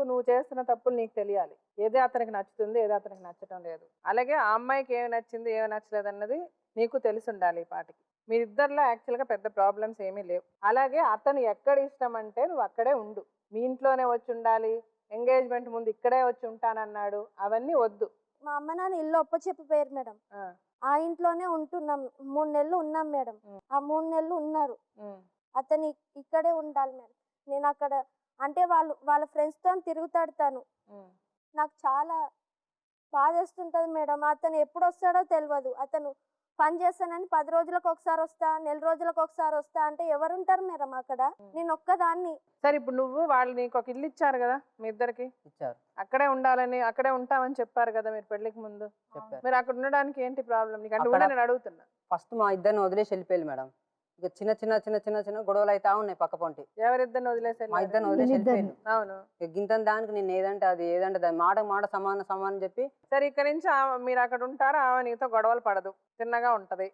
నువ్వు చేస్తున్న తప్పులు నీకు తెలియాలి. ఏదో అతనికి నచ్చుతుంది, ఏదో అతనికి నచ్చటం లేదు. అలాగే ఆ అమ్మాయికి ఏమి నచ్చింది ఏమి నచ్చలేదు అన్నది నీకు తెలిసి ఉండాలి. ఈ పాటికి మీరిద్దరిలో యాక్చువల్గా పెద్ద ప్రాబ్లమ్స్ ఏమీ లేవు. అలాగే అతను ఎక్కడ ఇష్టం అంటే నువ్వు అక్కడే ఉండు. మీ ఇంట్లోనే వచ్చి ఉండాలి, ఎంగేజ్మెంట్ ముందు ఇక్కడే వచ్చి ఉంటానన్నాడు, అవన్నీ వద్దు. మా అమ్మ నాన్న ఇల్లు చెప్పిపోయారు మేడం. ఆ ఇంట్లోనే ఉంటున్నాం, 3 నెలలు ఉన్నాం మేడం. ఆ 3 నెలలు ఉన్నారు. అతను ఇక్కడే ఉండాలి మేడం. నేను అక్కడ అంటే వాళ్ళ ఫ్రెండ్స్తో తిరుగుతాడు తను. నాకు చాలా బాధేస్తుంటది మేడం. అతను ఎప్పుడు వస్తాడో తెలియదు. అతను పని చేస్తానని 10 రోజులకు ఒకసారి వస్తా, నెల రోజులకు ఒకసారి వస్తా అంటే ఎవరుంటారు మేడం అక్కడ? నేను ఒక్కదాన్ని. సరే, ఇప్పుడు వాళ్ళు నీకు ఒక ఇల్లు ఇచ్చారు కదా, మీ ఇద్దరికి ఇచ్చారు, అక్కడే ఉండాలని, అక్కడే ఉంటామని చెప్పారు కదా మీరు పెళ్లికి ముందు. మీరు అక్కడ ఉండడానికి ఏంటి ప్రాబ్లం నీకు అంటే నేను అడుగుతున్నా. ఫస్ట్ మా ఇద్దరిని వదిలేసి వెళ్ళిపోయారు మేడం. ఇక చిన్న చిన్న చిన్న చిన్న చిన్న గొడవలు అయితే ఉన్నాయి పక్క పొంటి. ఎవరిద్దరిని వదిలేసి? మా ఇద్దరిని వదిలేసి వెళ్ళిపోయాను. అవును. గింత దానికి నేను ఏదంటే అది మాట సమానం చెప్పి. సరే, ఇక్కడ నుంచి మీరు అక్కడ ఉంటారా, ఆమె నీతో గొడవలు పడదు, చిన్నగా ఉంటది,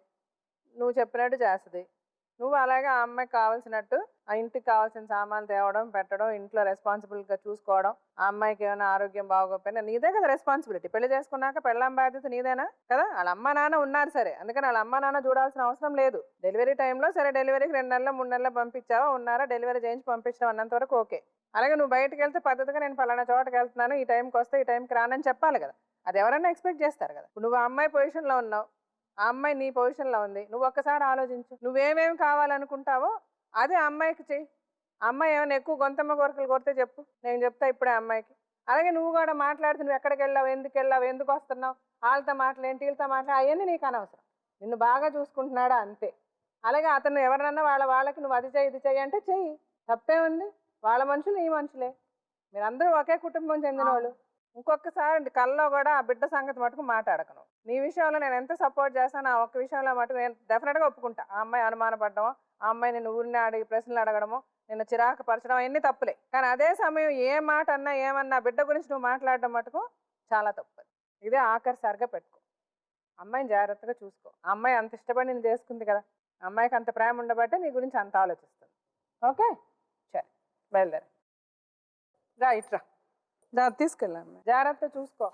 నువ్వు చెప్పినట్టు చేస్తుంది. నువ్వు అలాగే ఆ అమ్మాయికి కావాల్సినట్టు ఆ ఇంటికి కావాల్సిన సామాన్లు తేవడం, పెట్టడం, ఇంట్లో రెస్పాన్సిబుల్గా చూసుకోవడం. ఆ అమ్మాయికి ఏమైనా ఆరోగ్యం బాగోకపోయినా నీదే కదా రెస్పాన్సిబిలిటీ. పెళ్లి చేసుకున్నాక పెళ్ళాం బాధ్యత నీదేనా కదా? వాళ్ళ అమ్మ నాన్న ఉన్నారు సరే, అందుకని వాళ్ళ అమ్మ నాన్న చూడాల్సిన అవసరం లేదు. డెలివరీ టైంలో సరే, డెలివరీకి 2 నెలలు 3 నెలలు పంపించావా, ఉన్నారా, డెలివరీ చేయించి పంపించడం అన్నంత వరకు ఓకే. అలాగే నువ్వు బయటకు వెళ్తే పద్ధతిగా నేను పలానా చోటకి వెళ్తున్నాను, ఈ టైంకి వస్తే ఈ టైంకి రానని చెప్పాలి కదా. అది ఎవరైనా ఎక్స్పెక్ట్ చేస్తారు కదా. నువ్వు ఆ అమ్మాయి పొజిషన్లో ఉన్నావు, ఆ అమ్మాయి నీ పొజిషన్లో ఉంది. నువ్వు ఒక్కసారి ఆలోచించు, నువ్వేమేమి కావాలనుకుంటావో అదే అమ్మాయికి చెయ్యి. ఆ అమ్మాయి ఏమైనా ఎక్కువ గొంతమ్మ కోరికలు కోరితే చెప్పు, నేను చెప్తా ఇప్పుడే అమ్మాయికి. అలాగే నువ్వు కూడా మాట్లాడుతూ నువ్వు ఎక్కడికి వెళ్ళావు, ఎందుకు వస్తున్నావు, వాళ్ళతో మాట్లాడేంటి, వీళ్ళతో అవన్నీ నీకు అనవసరం. నిన్ను బాగా చూసుకుంటున్నాడా అంతే. అలాగే అతను ఎవరినన్నా వాళ్ళకి నువ్వు అది చెయ్యి ఇది చెయ్యి అంటే చెయ్యి, తప్పే ఉంది. వాళ్ళ మనుషులు ఈ మనుషులే, మీరందరూ ఒకే కుటుంబం చెందిన వాళ్ళు. ఇంకొకసారి కల్లో కూడా ఆ బిడ్డ సంగతి మటుకు మాట్లాడకను. నీ విషయంలో నేను ఎంత సపోర్ట్ చేస్తాను, ఆ ఒక్క విషయంలో మటుకు నేను డెఫినెట్గా ఒప్పుకుంటా. ఆ అమ్మాయి అనుమానపడ్డమో, ఆ అమ్మాయి నేను ఊరిని అడిగి ప్రశ్నలు అడగడమో, నిన్ను చిరాకు పరచడం అవన్నీ తప్పులే. కానీ అదే సమయం ఏ మాట అన్నా ఏమన్నా బిడ్డ గురించి నువ్వు మాట్లాడడం మటుకు చాలా తప్పు. ఇదే ఆఖరిసారిగా పెట్టుకో. అమ్మాయిని జాగ్రత్తగా చూసుకో. ఆ అమ్మాయి అంత ఇష్టపడి నేను చేసుకుంది కదా, అమ్మాయికి అంత ప్రేమ ఉండబట్టే నీ గురించి అంత ఆలోచిస్తుంది. ఓకే, సరే బయలుదేరా, ఇట్రా, తీసుకెళ్ళాము, జాగ్రత్త చూసుకో.